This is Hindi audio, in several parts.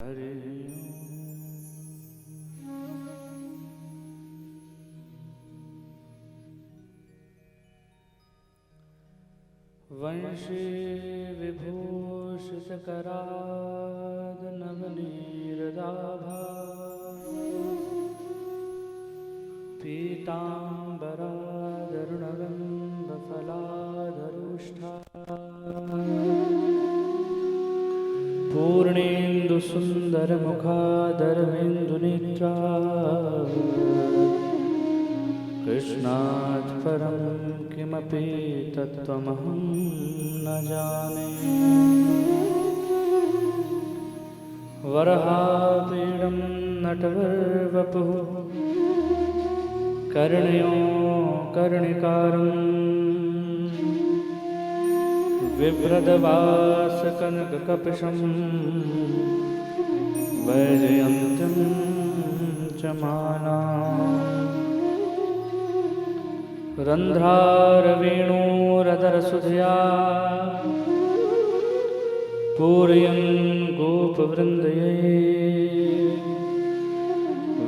हरि वंशी विभूषितकराद नवनीरदाभा पीताम्बरादरुणगन्धफलाधरुष्ठा पूर्णेन्दुसुन्दरमुखादरविन्दुनेत्रा कृष्णात् परं किमपि तत्त्वमहं न जाने। वरहापीडं नटवर्वपुः कर्ण्यो कर्णिकारम् बिभ्रदवासकनककपिशं वैजयन्तीं च मालाम् रन्ध्रारवेणोरधरसुधया पूरयन् गोपवृन्दये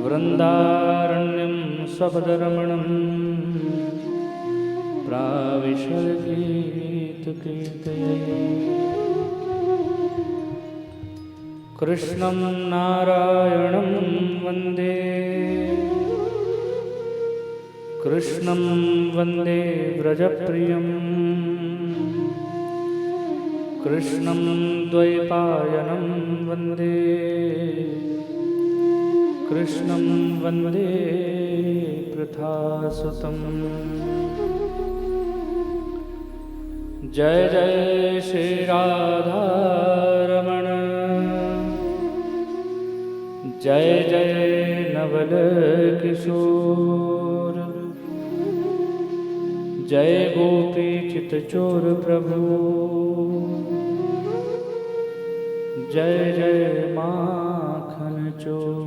वृन्दारण्यं स्वपदरमणं प्राविशद्गीतकीर्तये। कृष्णं नारायणं वन्दे कृष्णं वन्दे व्रजप्रियं कृष्णं द्वैपायनं वन्दे कृष्णं वन्दे पृथासुतम्। जय जय श्री राधारमण जय जय नवल किशोर जय गोपी चितचोर प्रभु जय जय माखन चोर।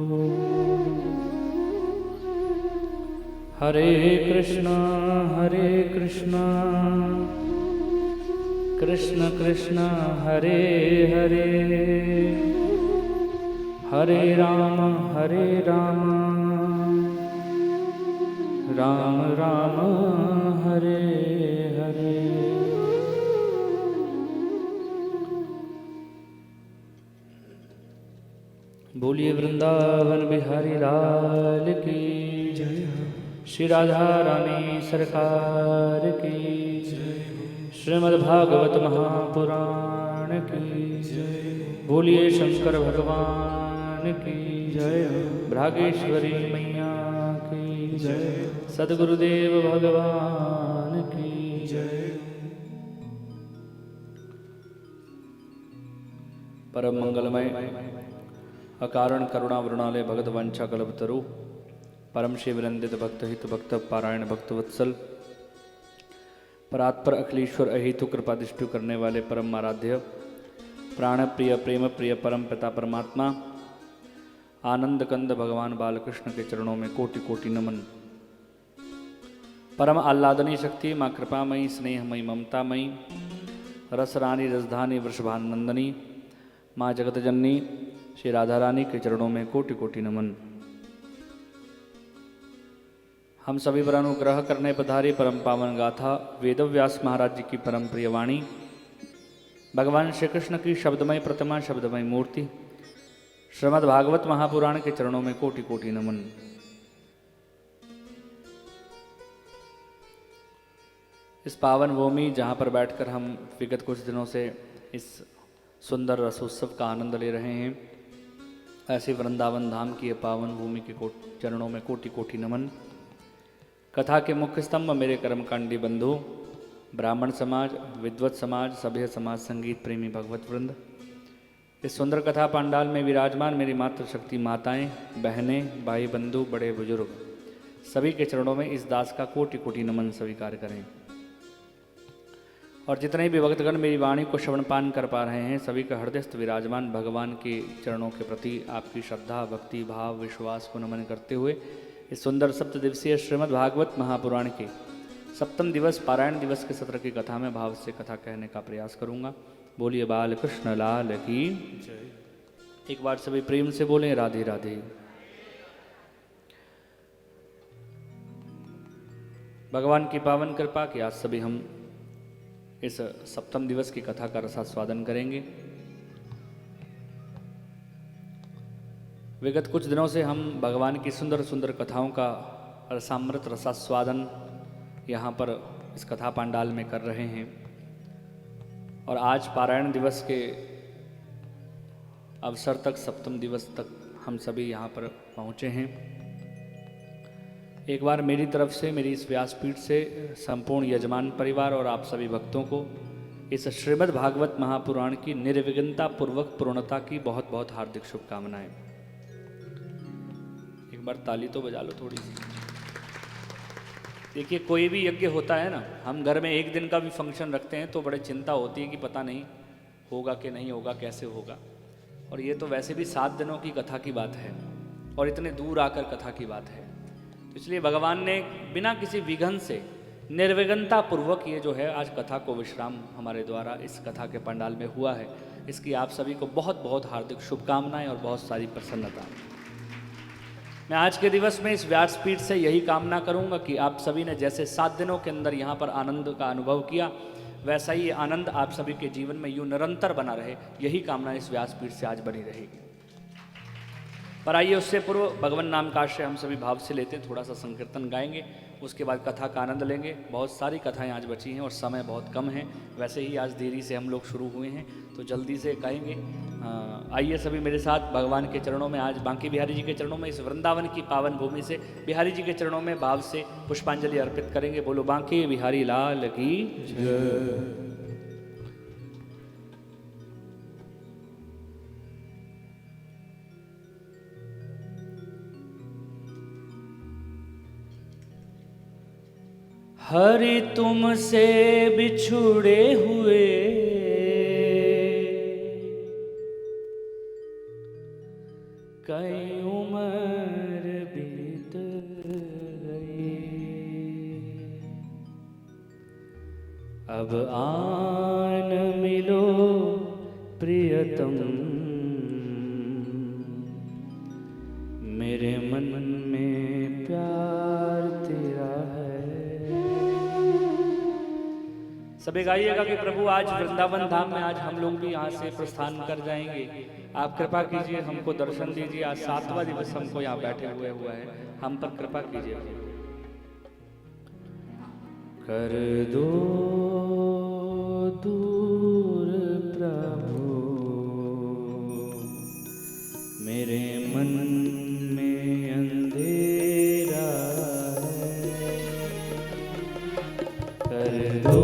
हरे कृष्णा कृष्ण कृष्ण हरे हरे हरे राम राम राम हरे हरे। बोलिए वृंदावन बिहारी लाल की जय। श्री राधा रानी सरकार की जय। श्रीमद्भागवत महापुराण की जय। बोलिए शंकर भगवान की जय। भ्रागेश्वरी मैया की जय। सद्गुरुदेव भगवान की जय। परम मंगलमय अकारण करुणा वृणालय भगत वंशा कल्पतरु परम शिव वृंदित भक्त हित भक्त पारायण भक्त वत्सल परात्पर अखिलेश्वर अहेतु कृपा दृष्टि करने वाले परम आराध्य प्राण प्रिय प्रेम प्रिय परम पिता परमात्मा आनंद कंद भगवान बालकृष्ण के चरणों में कोटि कोटि नमन। परम आह्लादनी शक्ति माँ कृपामयी स्नेहमयी ममतामयी रसरानी रसधानी वृषभानंदनी माँ जगत जननी श्री राधा रानी के चरणों में कोटि कोटि नमन। हम सभी पर अनुग्रह करने पधारी परम पावन गाथा वेदव्यास महाराज जी की परम प्रिय वाणी भगवान श्री कृष्ण की शब्दमय प्रतिमा शब्दमय मूर्ति श्रीमद् भागवत महापुराण के चरणों में कोटि कोटि नमन। इस पावन भूमि जहाँ पर बैठकर हम विगत कुछ दिनों से इस सुंदर रसोत्सव का आनंद ले रहे हैं, ऐसे वृंदावन धाम की पावन भूमि के चरणों में कोटि कोटि नमन। कथा के मुख्य स्तंभ मेरे कर्मकांडी बंधु ब्राह्मण समाज विद्वत समाज सभ्य समाज संगीत प्रेमी भगवत वृंद, इस सुंदर कथा पांडाल में विराजमान मेरी मातृशक्ति माताएं बहनें भाई बंधु बड़े बुजुर्ग सभी के चरणों में इस दास का कोटि कोटि नमन स्वीकार करें। और जितने भी भक्तगण मेरी वाणी को श्रवणपान कर पा रहे हैं सभी का हृदयस्थ विराजमान भगवान के चरणों के प्रति आपकी श्रद्धा भक्ति भाव विश्वास को नमन करते हुए इस सुंदर सप्त दिवसीय श्रीमद् भागवत महापुराण के सप्तम दिवस पारायण दिवस के सत्र की कथा में भाव से कथा कहने का प्रयास करूंगा। बोलिए बाल कृष्ण लाल की जय। एक बार सभी प्रेम से बोलें राधे राधे। भगवान की पावन कृपा कि आज सभी हम इस सप्तम दिवस की कथा का रसास्वादन करेंगे। विगत कुछ दिनों से हम भगवान की सुंदर सुंदर कथाओं का रसामृत रसास्वादन यहाँ पर इस कथा पांडाल में कर रहे हैं और आज पारायण दिवस के अवसर तक, सप्तम दिवस तक हम सभी यहाँ पर पहुँचे हैं। एक बार मेरी तरफ से, मेरी इस व्यासपीठ से संपूर्ण यजमान परिवार और आप सभी भक्तों को इस श्रीमद् भागवत महापुराण की निर्विघ्नता पूर्वक पूर्णता की बहुत बहुत हार्दिक शुभकामनाएं। एक बार ताली तो बजा लो थोड़ी सी। देखिए, कोई भी यज्ञ होता है ना, हम घर में एक दिन का भी फंक्शन रखते हैं तो बड़े चिंता होती है कि पता नहीं होगा कि नहीं होगा, कैसे होगा। और ये तो वैसे भी 7 दिनों की कथा की बात है और इतने दूर आकर कथा की बात है, तो इसलिए भगवान ने बिना किसी विघ्न से निर्विघ्नता पूर्वक ये जो है आज कथा को विश्राम हमारे द्वारा इस कथा के पंडाल में हुआ है। इसकी आप सभी को बहुत बहुत हार्दिक शुभकामनाएं और बहुत सारी प्रसन्नता। मैं आज के दिवस में इस व्यासपीठ से यही कामना करूंगा कि आप सभी ने जैसे 7 दिनों के अंदर यहाँ पर आनंद का अनुभव किया, वैसा ही आनंद आप सभी के जीवन में यूँ निरंतर बना रहे, यही कामना इस व्यासपीठ से आज बनी रहेगी। पर आइए, उससे पूर्व भगवान नाम का आश्रय हम सभी भाव से लेते हैं, थोड़ा सा संकीर्तन गाएंगे, उसके बाद कथा का आनंद लेंगे। बहुत सारी कथाएं आज बची हैं और समय बहुत कम है, वैसे ही आज देरी से हम लोग शुरू हुए हैं तो जल्दी से गाएंगे। आइए सभी मेरे साथ भगवान के चरणों में, आज बांके बिहारी जी के चरणों में, इस वृंदावन की पावन भूमि से बिहारी जी के चरणों में भाव से पुष्पांजलि अर्पित करेंगे। बोलो बांके बिहारी लाल की जय। हरि तुमसे बिछुड़े हुए कई उम्र बीत गई, अब आन मिलो प्रियतम, मेरे मन में प्यार तेरा है। सभी गाइएगा कि प्रभु आज वृंदावन धाम में आज हम लोग भी यहाँ से प्रस्थान कर जाएंगे। आप कृपा कीजिए, हमको दर्शन दीजिए। आज 7वां दिवस हमको यहाँ बैठे हुए हुआ है, हम पर कृपा कीजिए। कर दो दूर प्रभु मेरे मन में अंधेरा है, कर दो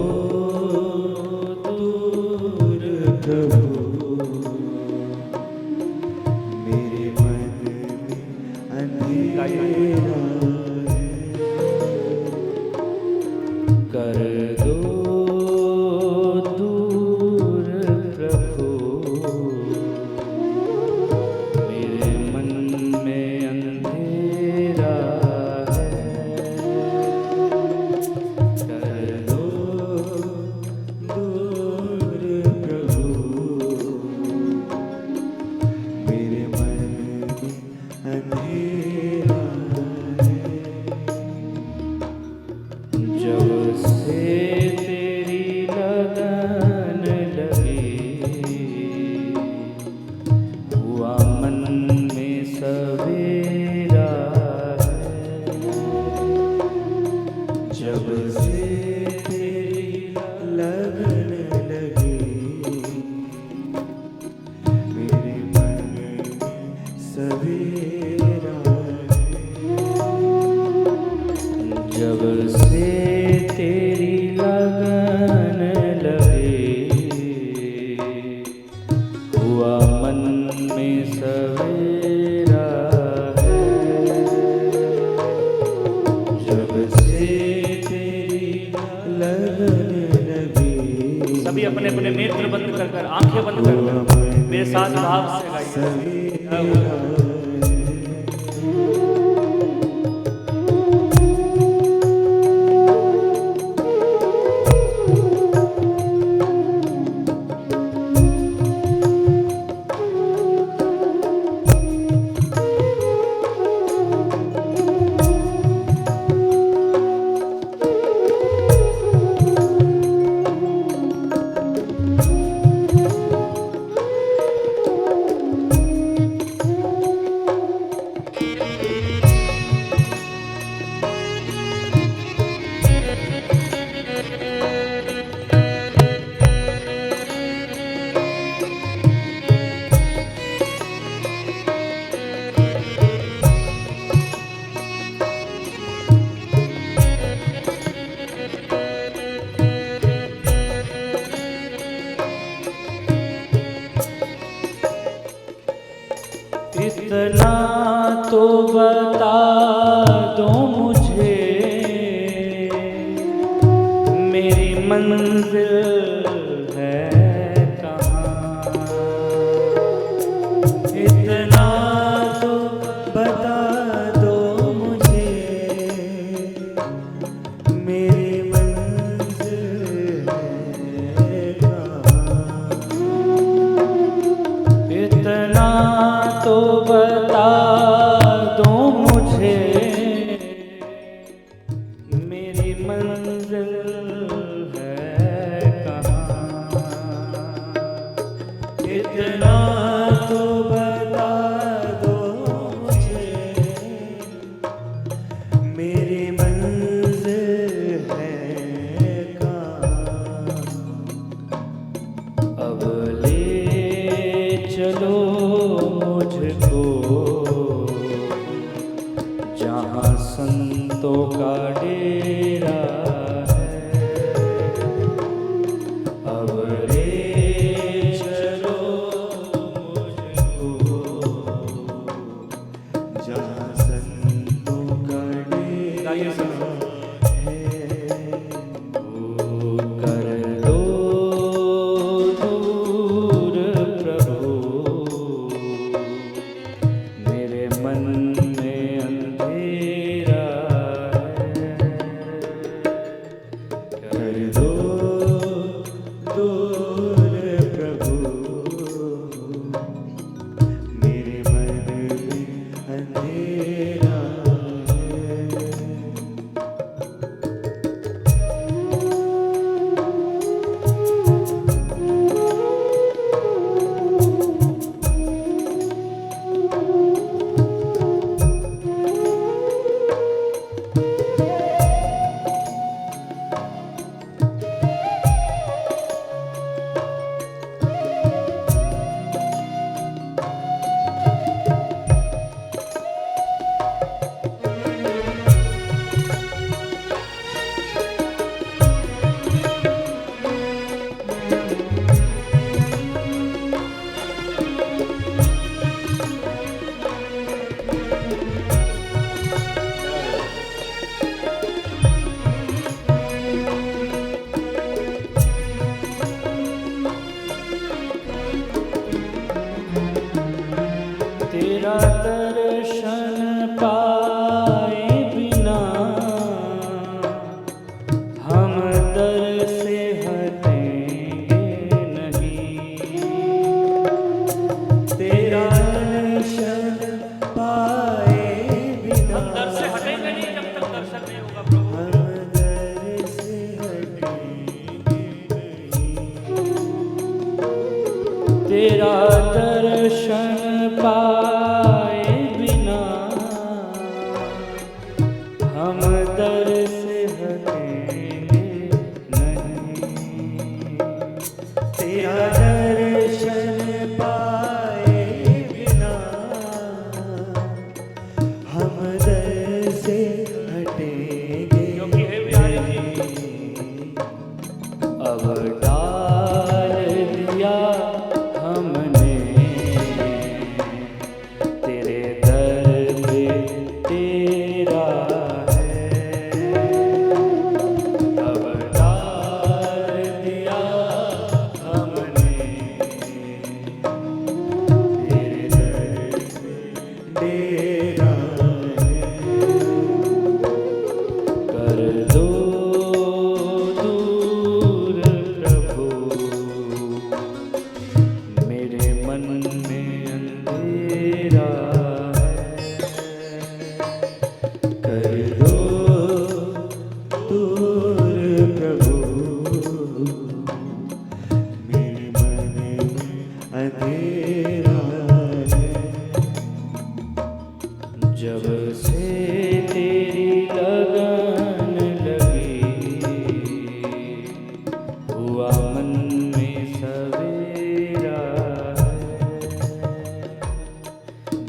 सभी अपने अपने नेत्र बंद कर आंखें बंद कर मेरे साथ भाव से गाइए। इतना तो बता दो मुझे मेरी मंजिल है कहाँ। इतना तो बता दो मुझे मेरी मंजिल है कहाँ। इतना तो बता दो मुझे मेरी मंजिल है कहाँ। इतना तो बता दो मुझे मेरी मंजिल है कहाँ। अब ले चलो मुझको जहाँ संतों का डेरा है। अब ले चलो मुझको जहाँ संतों का डेरा है। वो कर दो दूर प्रभु मेरे मन में अंधेरा है। कर दो दूर प्रभु मेरे मन में अंधेरा है। तेरा दर्शन पाए बिना हम दर से हटेंगे नहीं। तेरा दर्शन पाए बिना हम दर से हटेंगे नहीं जब तक दर्शन नहीं होगा प्रभु। हम दर से हटेंगे नहीं। तेरा दर्शन पाए बिना हम दर से हटेंगे नहीं। तेरा दर्शन पाए बिना हम दर से हटेंगे नहीं। अब डाल दिया हमने तेरे दर पे तेरा है। अब डाल दिया हमने तेरे दर पे तेरा है। कर दो दूर प्रभु मेरे मन में अंधेरा है। कर दो दूर प्रभु मेरे मन में अंधेरा है। जब से तेरी लगन लगी हुआ मन में सवेरा है।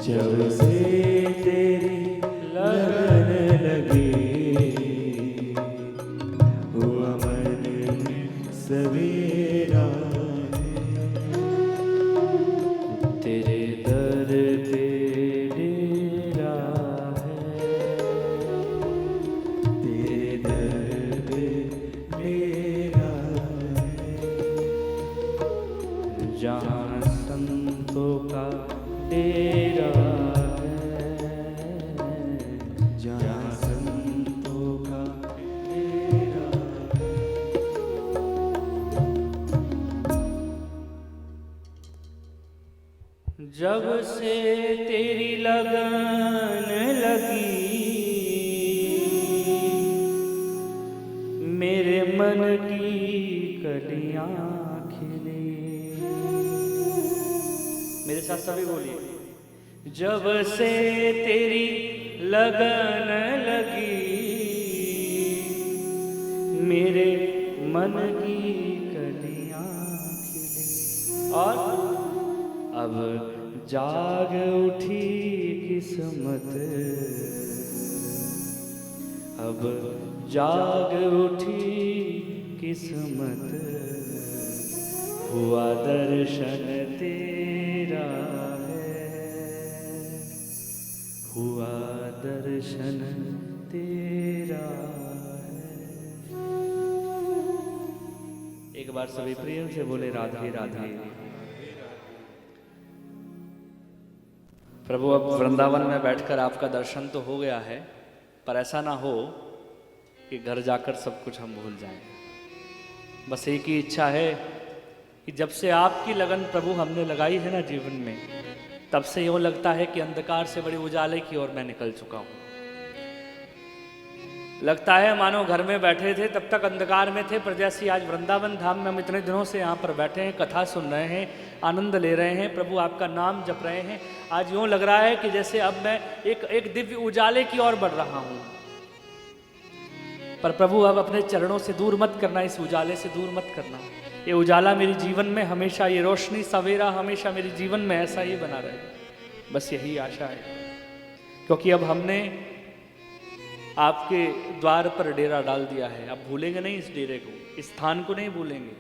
जब से तेरी लगन लगी हुआ मन में सवेरा है। तेरे दर पे तेरी लगन लगी, मेरे मन की कलियां खिली। मेरे साथ सभी बोलिए। जब से तेरी लगन लगी, मेरे मन की कलियां खिली। और अब जाग उठी किस्मत, अब जाग उठी किस्मत, हुआ दर्शन तेरा है, हुआ दर्शन तेरा है। एक बार सभी प्रेम से बोले राधे राधे। प्रभु अब वृंदावन में बैठकर आपका दर्शन तो हो गया है, पर ऐसा ना हो कि घर जाकर सब कुछ हम भूल जाएं। बस एक ही इच्छा है कि जब से आपकी लगन प्रभु हमने लगाई है ना जीवन में, तब से यूँ लगता है कि अंधकार से बड़ी उजाले की ओर मैं निकल चुका हूँ। लगता है मानो घर में बैठे थे तब तक अंधकार में थे, पर जैसे आज वृंदावन धाम में हम इतने दिनों से यहाँ पर बैठे हैं, कथा सुन रहे हैं, आनंद ले रहे हैं, प्रभु आपका नाम जप रहे हैं, आज यूँ लग रहा है कि जैसे अब मैं एक दिव्य उजाले की ओर बढ़ रहा हूँ। पर प्रभु अब अपने चरणों से दूर मत करना, इस उजाले से दूर मत करना। ये उजाला मेरे जीवन में हमेशा, ये रोशनी सवेरा हमेशा मेरे जीवन में ऐसा ही बना रहे, बस यही आशा है। क्योंकि अब हमने आपके द्वार पर डेरा डाल दिया है, अब भूलेंगे नहीं इस डेरे को, इस स्थान को नहीं भूलेंगे।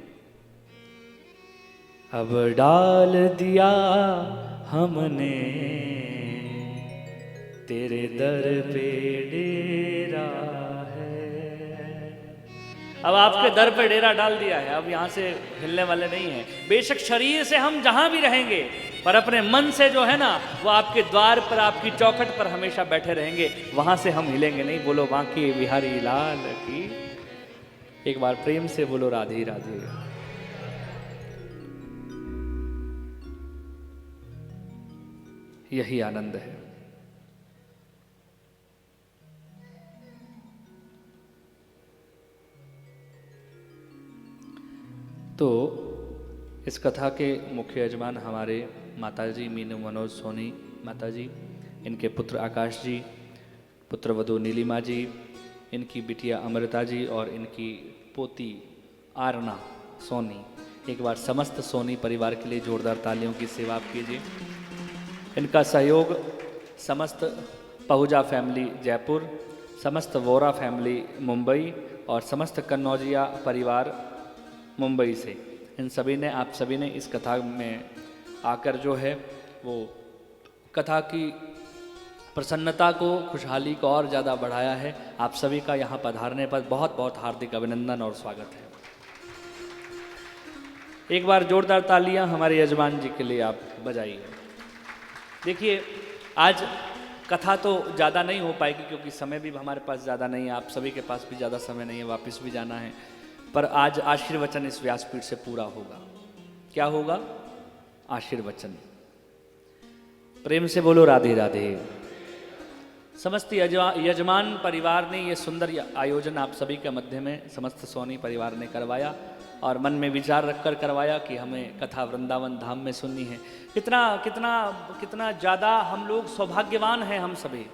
अब डाल दिया हमने तेरे दर पे डेरा है, अब आपके दर पे डेरा डाल दिया है, अब यहां से हिलने वाले नहीं है। बेशक शरीर से हम जहां भी रहेंगे, पर अपने मन से जो है ना वो आपके द्वार पर, आपकी चौखट पर हमेशा बैठे रहेंगे, वहां से हम हिलेंगे नहीं। बोलो बांके बिहारी लाल की। एक बार प्रेम से बोलो राधे राधे। यही आनंद है। तो इस कथा के मुख्य यजमान हमारे माताजी मीनू मनोज सोनी माताजी, इनके पुत्र आकाश जी, पुत्र वधू नीलिमा जी, इनकी बिटिया अमृता जी और इनकी पोती आरना सोनी। एक बार समस्त सोनी परिवार के लिए जोरदार तालियों की सेवा आप कीजिए। इनका सहयोग समस्त पहुजा फैमिली जयपुर, समस्त वोरा फैमिली मुंबई और समस्त कन्नौजिया परिवार मुंबई से, इन सभी ने, आप सभी ने इस कथा में आकर जो है वो कथा की प्रसन्नता को, खुशहाली को और ज़्यादा बढ़ाया है। आप सभी का यहाँ पधारने पर बहुत बहुत हार्दिक अभिनंदन और स्वागत है। एक बार जोरदार तालियां हमारे यजमान जी के लिए आप बजाइए। देखिए आज कथा तो ज़्यादा नहीं हो पाएगी क्योंकि समय भी हमारे पास ज़्यादा नहीं है, आप सभी के पास भी ज़्यादा समय नहीं है, वापस भी जाना है। पर आज आशीर्वचन इस व्यासपीठ से पूरा होगा। क्या होगा? आशीर्वचन। प्रेम से बोलो राधे राधे। समस्त यजमान परिवार ने ये सुंदर आयोजन आप सभी के मध्य में समस्त सोनी परिवार ने करवाया और मन में विचार रखकर करवाया कि हमें कथा वृंदावन धाम में सुननी है। कितना कितना कितना ज़्यादा हम लोग सौभाग्यवान हैं हम सभी।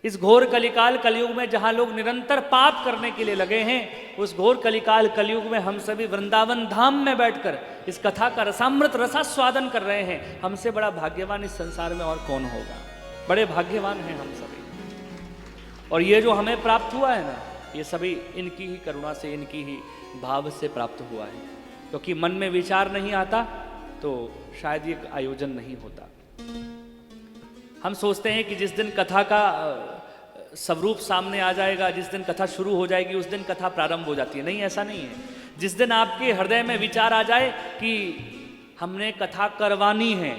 इस घोर कलिकाल कलयुग में जहाँ लोग निरंतर पाप करने के लिए लगे हैं, उस घोर कलिकाल कलयुग में हम सभी वृंदावन धाम में बैठकर इस कथा का रसामृत रसास्वादन कर रहे हैं। हमसे बड़ा भाग्यवान इस संसार में और कौन होगा? बड़े भाग्यवान हैं हम सभी। और ये जो हमें प्राप्त हुआ है ना, ये सभी इनकी ही करुणा से, इनकी ही भाव से प्राप्त हुआ है। क्योंकि मन में विचार नहीं आता तो शायद ये आयोजन नहीं होता। हम सोचते हैं कि जिस दिन कथा का स्वरूप सामने आ जाएगा, जिस दिन कथा शुरू हो जाएगी, उस दिन कथा प्रारंभ हो जाती है। नहीं, ऐसा नहीं है। जिस दिन आपके हृदय में विचार आ जाए कि हमने कथा करवानी है,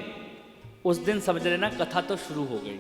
उस दिन समझ लेना कथा तो शुरू हो गई।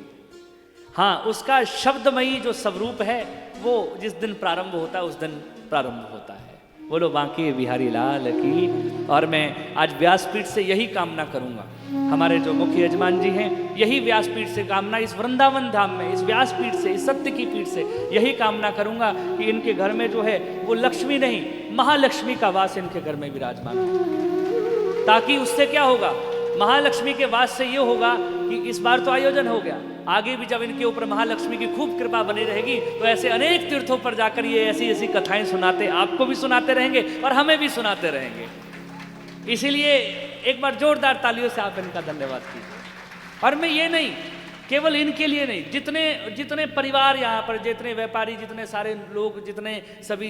हाँ, उसका शब्दमयी जो स्वरूप है वो जिस दिन प्रारंभ होता है उस दिन प्रारंभ होता है। बोलो बांके बिहारी लाल की। और मैं आज व्यासपीठ से यही कामना करूंगा हमारे जो मुख्य यजमान जी हैं, यही व्यासपीठ से कामना, इस वृंदावन धाम में, इस व्यासपीठ से, इस सत्य की पीठ से यही कामना करूंगा कि इनके घर में जो है वो लक्ष्मी नहीं, महालक्ष्मी का वास इनके घर में विराजमान हो। ताकि उससे क्या होगा, महालक्ष्मी के वास से ये होगा कि इस बार तो आयोजन हो गया, आगे भी जब इनके ऊपर महालक्ष्मी की खूब कृपा बनी रहेगी तो ऐसे अनेक तीर्थों पर जाकर ये ऐसी ऐसी कथाएं सुनाते, आपको भी सुनाते रहेंगे और हमें भी सुनाते रहेंगे। इसीलिए एक बार जोरदार तालियों से आप इनका धन्यवाद कीजिए। और मैं ये नहीं, केवल इनके लिए नहीं, जितने जितने परिवार यहाँ पर, जितने व्यापारी, जितने सारे लोग, जितने सभी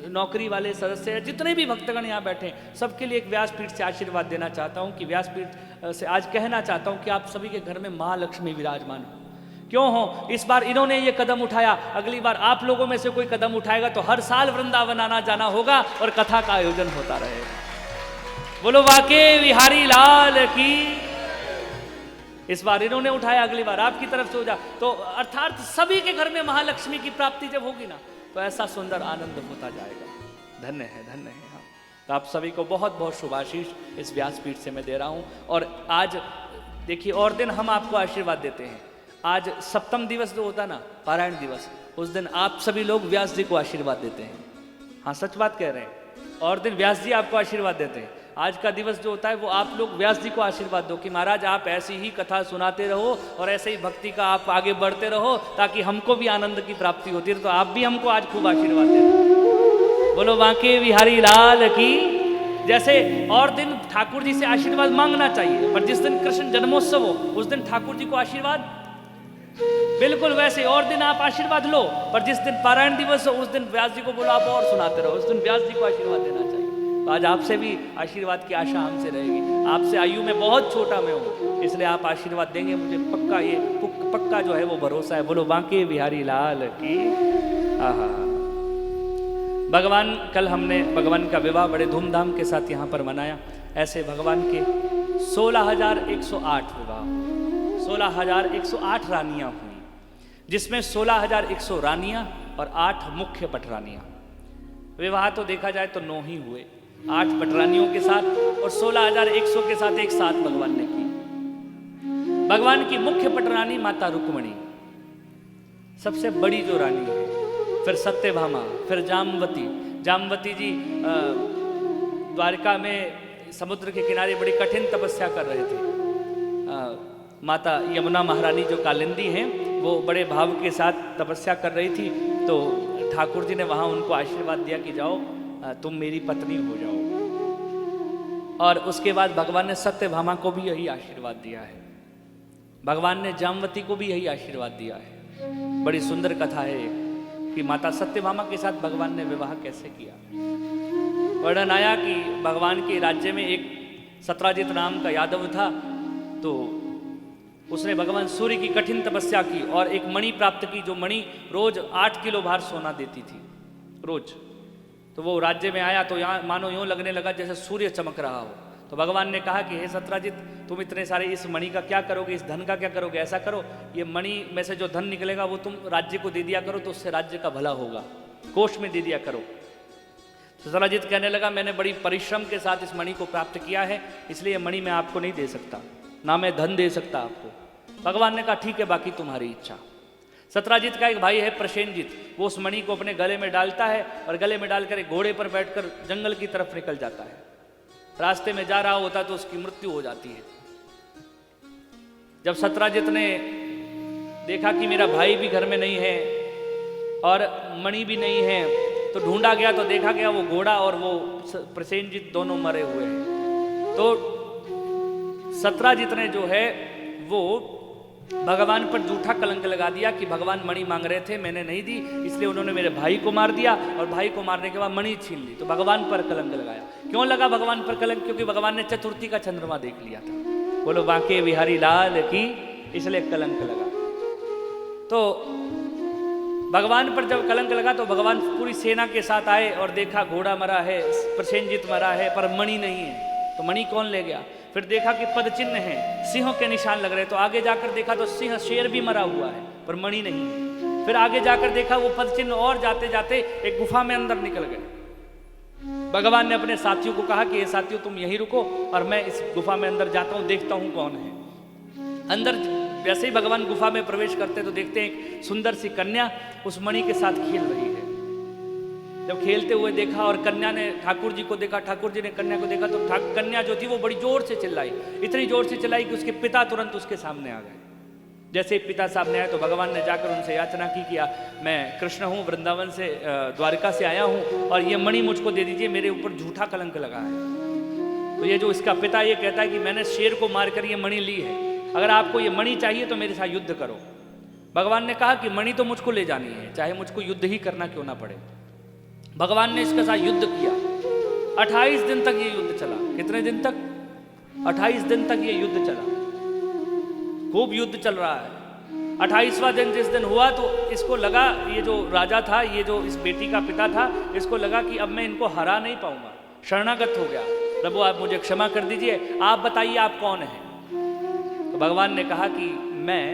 नौकरी वाले सदस्य, जितने भी भक्तगण यहाँ बैठे, सबके लिए एक व्यासपीठ से आशीर्वाद देना चाहता हूँ कि व्यासपीठ से आज कहना चाहता हूँ कि आप सभी के घर में महालक्ष्मी विराजमान हो। क्यों हो? इस बार इन्होंने ये कदम उठाया, अगली बार आप लोगों में से कोई कदम उठाएगा तो हर साल वृंदावन आना जाना होगा और कथा का आयोजन होता रहेगा। बोलो वाके बिहारी लाल की। इस बार इन्होंने उठाया, अगली बार आपकी तरफ से हो जा, तो अर्थात सभी के घर में महालक्ष्मी की प्राप्ति जब होगी ना तो ऐसा सुंदर आनंद होता जाएगा। धन्य है, धन्य है। हाँ, तो आप सभी को बहुत बहुत शुभाशीष इस व्यासपीठ से मैं दे रहा हूँ। और आज देखिए, और दिन हम आपको आशीर्वाद देते हैं। आज सप्तम दिवस जो होता ना, पारायण दिवस, उस दिन आप सभी लोग व्यास जी को आशीर्वाद देते हैं। हाँ, सच बात कह रहे हैं। और दिन व्यास जी आपको आशीर्वाद देते हैं। आज का दिवस जो होता है वो आप लोग व्यास जी को आशीर्वाद दो कि महाराज आप ऐसी ही कथा सुनाते रहो और ऐसे ही भक्ति का आप आगे बढ़ते रहो, ताकि हमको भी आनंद की प्राप्ति होती है। तो आप भी हमको आज खूब आशीर्वाद देते। बोलो बांके बिहारी लाल की। जैसे और दिन ठाकुर जी से आशीर्वाद मांगना चाहिए, पर जिस दिन कृष्ण जन्मोत्सव हो उस दिन ठाकुर जी को आशीर्वाद, बिल्कुल वैसे और दिन आप आशीर्वाद लो, पर जिस दिन पारायण दिवस हो उस दिन व्यास जी को बोलो आप और सुनाते रहो, उस दिन व्यास जी को आशीर्वाद देना चाहिए। तो आज आपसे भी आशीर्वाद की आशा हमसे रहेगी। आपसे आयु में बहुत छोटा मैं हूँ, इसलिए आप आशीर्वाद देंगे मुझे पक्का, ये पक्का जो है वो भरोसा है। बोलो बांके बिहारी लाल की। आहा, भगवान, कल हमने भगवान का विवाह बड़े धूमधाम के साथ यहाँ पर मनाया। ऐसे भगवान के 16,108 विवाह, 16,108 रानियाँ हुई, जिसमें 16,100 रानियाँ और 8 मुख्य पटरानियाँ। विवाह तो देखा जाए तो 9 ही हुए, 8 पटरानियों के साथ और 16,100 के साथ एक साथ भगवान ने की। भगवान की मुख्य पटरानी माता रुक्मणी सबसे बड़ी जो रानी है, फिर सत्यभामा, फिर जामवती। जामवती जी द्वारका में समुद्र के किनारे बड़ी कठिन तपस्या कर रहे थे। माता यमुना महारानी जो कालिंदी हैं वो बड़े भाव के साथ तपस्या कर रही थी, तो ठाकुर जी ने वहाँ उनको आशीर्वाद दिया कि जाओ तुम मेरी पत्नी हो जाओ। और उसके बाद भगवान ने सत्यभामा को भी यही आशीर्वाद दिया है, भगवान ने जामवती को भी यही आशीर्वाद दिया है। बड़ी सुंदर कथा है कि माता सत्यभामा के साथ भगवान ने विवाह कैसे किया। वर्णन आया कि भगवान के राज्य में एक सत्राजित नाम का यादव था, तो उसने भगवान सूर्य की कठिन तपस्या की और एक मणि प्राप्त की, जो मणि रोज 8 किलो भार सोना देती थी रोज। तो वो राज्य में आया तो यहाँ मानो यूँ लगने लगा जैसे सूर्य चमक रहा हो। तो भगवान ने कहा कि हे सत्राजित, तुम इतने सारे इस मणि का क्या करोगे, इस धन का क्या करोगे? ऐसा करो, ये मणि में से जो धन निकलेगा वो तुम राज्य को दे दिया करो, तो उससे राज्य का भला होगा, कोष में दे दिया करो। तो सत्राजित कहने लगा, मैंने बड़ी परिश्रम के साथ इस मणि को प्राप्त किया है, इसलिए मणि मैं आपको नहीं दे सकता, ना मैं धन दे सकता आपको। भगवान ने कहा ठीक है, बाकी तुम्हारी इच्छा। सत्राजित का एक भाई है प्रसेनजित, वो उस मणि को अपने गले में डालता है और गले में डालकर एक घोड़े पर बैठकर जंगल की तरफ निकल जाता है। रास्ते में जा रहा होता तो उसकी मृत्यु हो जाती है। जब सत्राजित ने देखा कि मेरा भाई भी घर में नहीं है और मणि भी नहीं है, तो ढूंढा गया, तो देखा गया वो घोड़ा और वो प्रसेनजित दोनों मरे हुए हैं। तो सत्राजित ने जो है वो भगवान पर झूठा कलंक लगा दिया कि भगवान मणि मांग रहे थे, मैंने नहीं दी, इसलिए उन्होंने मेरे भाई को मार दिया और भाई को मारने के बाद मणि छीन ली। तो भगवान पर कलंक लगाया। क्यों लगा भगवान पर कलंक? क्योंकि भगवान ने चतुर्थी का चंद्रमा देख लिया था। बोलो बांके बिहारी लाल की, इसलिए कलंक लगा। तो भगवान पर जब कलंक लगा तो भगवान पूरी सेना के साथ आए और देखा घोड़ा मरा है, प्रसेनजित मरा है, पर मणि नहीं है। तो मणि कौन ले गया? फिर देखा कि पद चिन्ह है, सिंहों के निशान लग रहे, तो आगे जाकर देखा तो सिंह, शेर भी मरा हुआ है, पर मणि नहीं है। फिर आगे जाकर देखा वो पद चिन्ह और जाते जाते एक गुफा में अंदर निकल गए। भगवान ने अपने साथियों को कहा कि ये साथियों तुम यहीं रुको और मैं इस गुफा में अंदर जाता हूँ, देखता हूँ कौन है। अंदर वैसे ही भगवान गुफा में प्रवेश करते तो देखते हैं एक सुंदर सी कन्या उस मणि के साथ खेल रही है। जब खेलते हुए देखा और कन्या ने ठाकुर जी को देखा, ठाकुर जी ने कन्या को देखा, तो कन्या जो थी वो बड़ी जोर से चिल्लाई, इतनी जोर से चिल्लाई कि उसके पिता तुरंत उसके सामने आ गए। जैसे ही पिता सामने आए तो भगवान ने जाकर उनसे याचना की कि मैं कृष्ण हूँ, वृंदावन से द्वारका से आया हूँ और ये मणि मुझको दे दीजिए, मेरे ऊपर झूठा कलंक लगा है। तो ये जो इसका पिता ये कहता है कि मैंने शेर को मारकर ये मणि ली है, अगर आपको ये मणि चाहिए तो मेरे साथ युद्ध करो। भगवान ने कहा कि मणि तो मुझको ले जानी है, चाहे मुझको युद्ध ही करना क्यों ना पड़े। भगवान ने इसके साथ युद्ध किया। 28 दिन तक ये युद्ध चला। कितने दिन तक? 28 दिन तक ये युद्ध चला, खूब युद्ध चल रहा है। 28वां दिन जिस दिन हुआ तो इसको लगा, ये जो राजा था, ये जो इस बेटी का पिता था, इसको लगा कि अब मैं इनको हरा नहीं पाऊंगा, शरणागत हो गया। प्रभु आप मुझे क्षमा कर दीजिए, आप बताइए आप कौन हैं। तो भगवान ने कहा कि मैं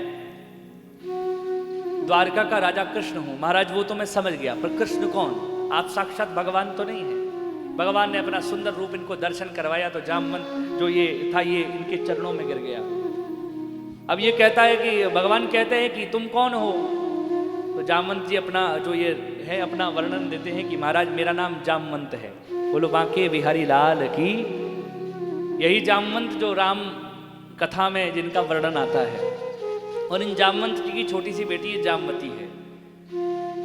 द्वारका का राजा कृष्ण हूं। महाराज वो तो मैं समझ गया, पर कृष्ण कौन? आप साक्षात भगवान तो नहीं है। भगवान ने अपना सुंदर रूप इनको दर्शन करवाया तो जामवंत जो ये था ये इनके चरणों में गिर गया। अब ये कहता है कि भगवान कहते हैं कि तुम कौन हो? तो जामवंत जी अपना जो ये है अपना वर्णन देते हैं कि महाराज मेरा नाम जामवंत है। बोलो बांके बिहारी लाल की। यही जामवंत जो राम कथा में जिनका वर्णन आता है, और इन जामवंत जी की छोटी सी बेटी ये जामवती है।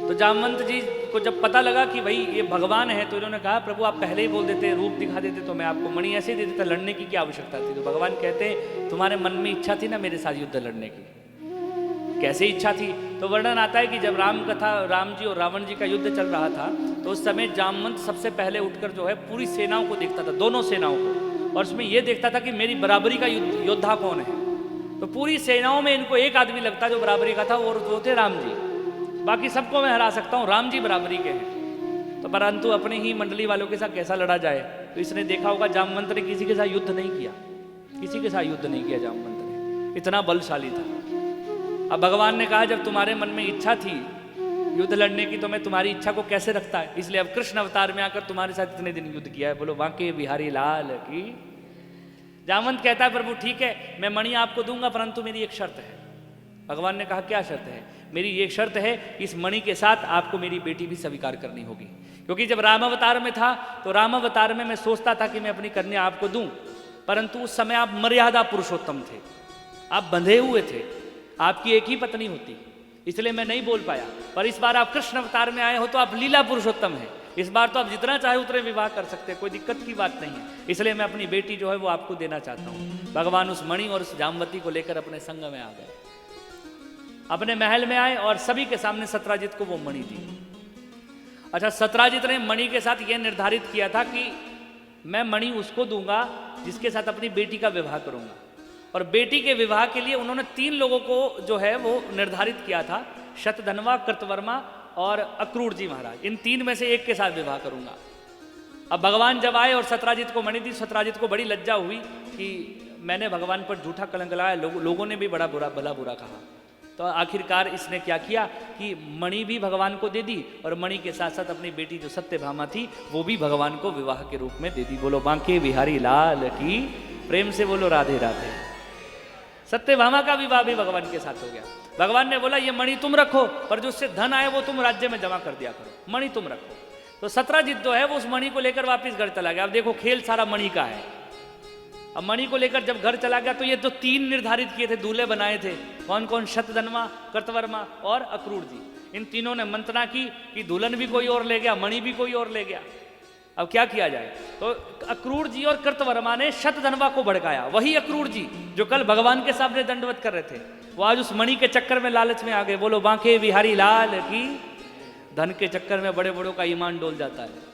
तो जामवंत जी को जब पता लगा कि भाई ये भगवान है तो इन्होंने कहा प्रभु आप पहले ही बोल देते, रूप दिखा देते तो मैं आपको मणि ऐसे ही दे देता, लड़ने की क्या आवश्यकता थी। तो भगवान कहते हैं तुम्हारे मन में इच्छा थी ना मेरे साथ युद्ध लड़ने की। कैसे इच्छा थी? तो वर्णन आता है कि जब राम जी और रावण जी का युद्ध चल रहा था तो उस समय जामवंत सबसे पहले उठकर जो है पूरी सेनाओं को देखता था, दोनों सेनाओं को, और उसमें यह देखता था कि मेरी बराबरी का योद्धा कौन है। तो पूरी सेनाओं में इनको एक आदमी लगता जो बराबरी का था, और वो थे राम जी। बाकी सबको मैं हरा सकता हूँ, राम जी बराबरी के हैं। तो परंतु अपने ही मंडली वालों के साथ कैसा लड़ा जाए। तो इसने देखा होगा जामवंत ने किसी के साथ युद्ध नहीं किया, किसी के साथ युद्ध नहीं किया जामवंत ने, इतना बलशाली था। अब भगवान ने कहा जब तुम्हारे मन में इच्छा थी युद्ध लड़ने की तो मैं तुम्हारी इच्छा को कैसे रखता है, इसलिए अब कृष्ण अवतार में आकर तुम्हारे साथ इतने दिन युद्ध किया है। बोलो बांके बिहारी लाल की। जामवंत कहता है प्रभु ठीक है मैं मणि आपको दूंगा, परंतु मेरी एक शर्त है। भगवान ने कहा क्या शर्त है? मेरी ये शर्त है कि इस मणि के साथ आपको मेरी बेटी भी स्वीकार करनी होगी। क्योंकि जब राम अवतार में था तो राम अवतार में मैं सोचता था कि मैं अपनी कन्या आपको दूं, परंतु उस समय आप मर्यादा पुरुषोत्तम थे, आप बंधे हुए थे, आपकी एक ही पत्नी होती, इसलिए मैं नहीं बोल पाया। पर इस बार आप कृष्ण अवतार में आए हो तो आप लीला पुरुषोत्तम हैं, इस बार तो आप जितना चाहे उतने विवाह कर सकते हैं, कोई दिक्कत की बात नहीं है। इसलिए मैं अपनी बेटी जो है वो आपको देना चाहता हूँ। भगवान उस मणि और उस जामवती को लेकर अपने संग में आ गए, अपने महल में आए और सभी के सामने सत्राजित को वो मणि दी। अच्छा, सत्राजित ने मणि के साथ यह निर्धारित किया था कि मैं मणि उसको दूंगा जिसके साथ अपनी बेटी का विवाह करूंगा। और बेटी के विवाह के लिए उन्होंने 3 लोगों को जो है वो निर्धारित किया था, शतधन्वा, कृतवर्मा और अक्रूर जी महाराज। इन 3 में से एक के साथ विवाह करूंगा। अब भगवान जब आए और सत्राजित को मणि दी, सत्राजित को बड़ी लज्जा हुई कि मैंने भगवान पर झूठा कलंक लगाया, लोगों ने भी बड़ा बुरा कहा। तो आखिरकार इसने क्या किया कि मणि भी भगवान को दे दी और मणि के साथ साथ अपनी बेटी जो सत्यभामा थी वो भी भगवान को विवाह के रूप में दे दी। बोलो बांके बिहारी लाल की। प्रेम से बोलो राधे राधे। सत्यभामा का विवाह भी भगवान के साथ हो गया। भगवान ने बोला ये मणि तुम रखो, पर जो उससे धन आए वो तुम राज्य में जमा कर दिया करो, मणि तुम रखो। तो सत्राजित जो है वो उस मणि को लेकर वापिस घर चला गया। अब देखो खेल सारा मणि का है। अब मणि को लेकर जब घर चला गया तो ये तो 3 निर्धारित किए थे, दूल्हे बनाए थे। कौन कौन? शतधन्वा, कृतवर्मा और अक्रूर जी। इन तीनों ने मंत्रणा की कि दुल्हन भी कोई और ले गया, मणि भी कोई और ले गया। अब क्या किया जाए? तो अक्रूर जी और कृतवर्मा ने शतधन्वा को भड़काया। वही अक्रूर जी जो कल भगवान के सामने दंडवत कर रहे थे, वो आज उस मणि के चक्कर में लालच में आ गए। बोलो बांके बिहारी लाल की। धन के चक्कर में बड़े बड़ों का ईमान डोल जाता है।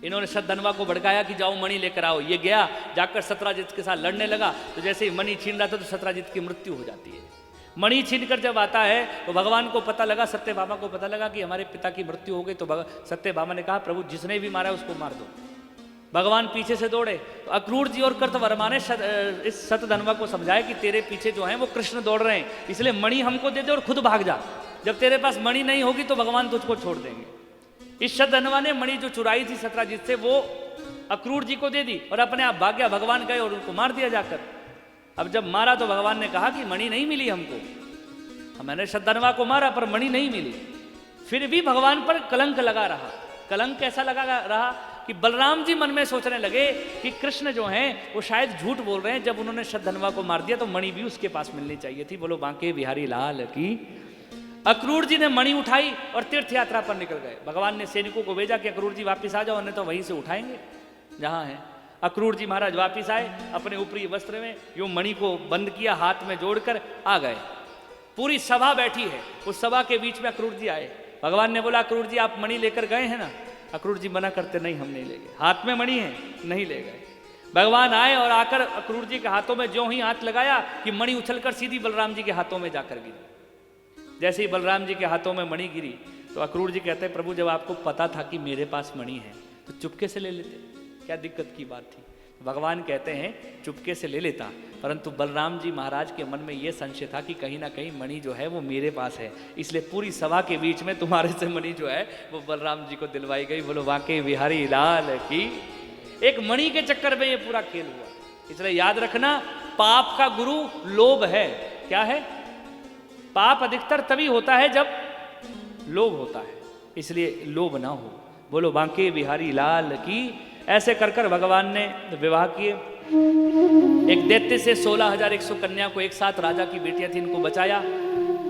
इन्होंने शतधन्वा को भड़काया कि जाओ मणि लेकर आओ। ये गया, जाकर सत्राजित के साथ लड़ने लगा, तो जैसे ही मणि छीन रहा था तो सत्राजित की मृत्यु हो जाती है। मणि छीनकर जब आता है तो भगवान को पता लगा, सत्यभामा को पता लगा कि हमारे पिता की मृत्यु हो गई। तो सत्यभामा ने कहा प्रभु जिसने भी मारा उसको मार दो। भगवान पीछे से दौड़े तो अक्रूर जी और कृतवर्मा ने इस शतधन्वा को समझाया कि तेरे पीछे जो है वो कृष्ण दौड़ रहे हैं, इसलिए मणि हमको दे दे और खुद भाग जा। जब तेरे पास मणि नहीं होगी तो भगवान तुझको छोड़ देंगे। इस शतधनवा ने मणि जो चुराई थी सत्यजित से वो अक्रूर जी को दे दी और अपने आप भाग गया। भगवान गए और उनको मार दिया जाकर। अब जब मारा तो भगवान ने कहा कि मणि नहीं मिली हमको, मैंने शतधनवा को मारा पर मणि नहीं मिली। फिर भी भगवान पर कलंक लगा रहा। कलंक कैसा लगा रहा कि बलराम जी मन में सोचने लगे कि कृष्ण जो हैं वो शायद झूठ बोल रहे हैं, जब उन्होंने शतधनवा को मार दिया तो मणि भी उसके पास मिलनी चाहिए थी। बोलो बांके बिहारी लाल की। अक्रूर जी ने मणि उठाई और तीर्थ यात्रा पर निकल गए। भगवान ने सैनिकों को भेजा कि अक्रूर जी वापिस आ जाओ, नहीं तो वहीं से उठाएंगे जहां है। अक्रूर जी महाराज वापिस आए अपने ऊपरी वस्त्र में, यूं मणि को बंद किया, हाथ में जोड़कर आ गए। पूरी सभा बैठी है, उस सभा के बीच में अक्रूर जी आए। भगवान ने बोला अक्रूर जी आप मणि लेकर गए हैं ना? अक्रूर जी मना करते, नहीं हम नहीं ले गए, हाथ में मणि है, नहीं ले गए। भगवान आए और आकर अक्रूर जी के हाथों में ज्यों ही हाथ लगाया कि मणि उछलकर सीधी बलराम जी के हाथों में जाकर गिरी। जैसे ही बलराम जी के हाथों में मणि गिरी तो अक्रूर जी कहते हैं प्रभु जब आपको पता था कि मेरे पास मणि है तो चुपके से ले लेते, क्या दिक्कत की बात थी? भगवान कहते हैं चुपके से ले लेता, परंतु बलराम जी महाराज के मन में यह संशय था कि कहीं ना कहीं मणि जो है वो मेरे पास है, इसलिए पूरी सभा के बीच में तुम्हारे से मणि जो है वो बलराम जी को दिलवाई गई। बोलो बांके बिहारी लाल की। एक मणि के चक्कर में ये पूरा खेल हुआ। इसलिए याद रखना पाप का गुरु लोभ है। क्या है? पाप अधिकतर तभी होता है जब लोभ होता है, इसलिए लोभ ना हो। बोलो बांके बिहारी लाल की। ऐसे कर कर भगवान ने विवाह किए। एक दैत्य से 16,100 कन्या को एक साथ राजा की बेटियां थी, इनको बचाया।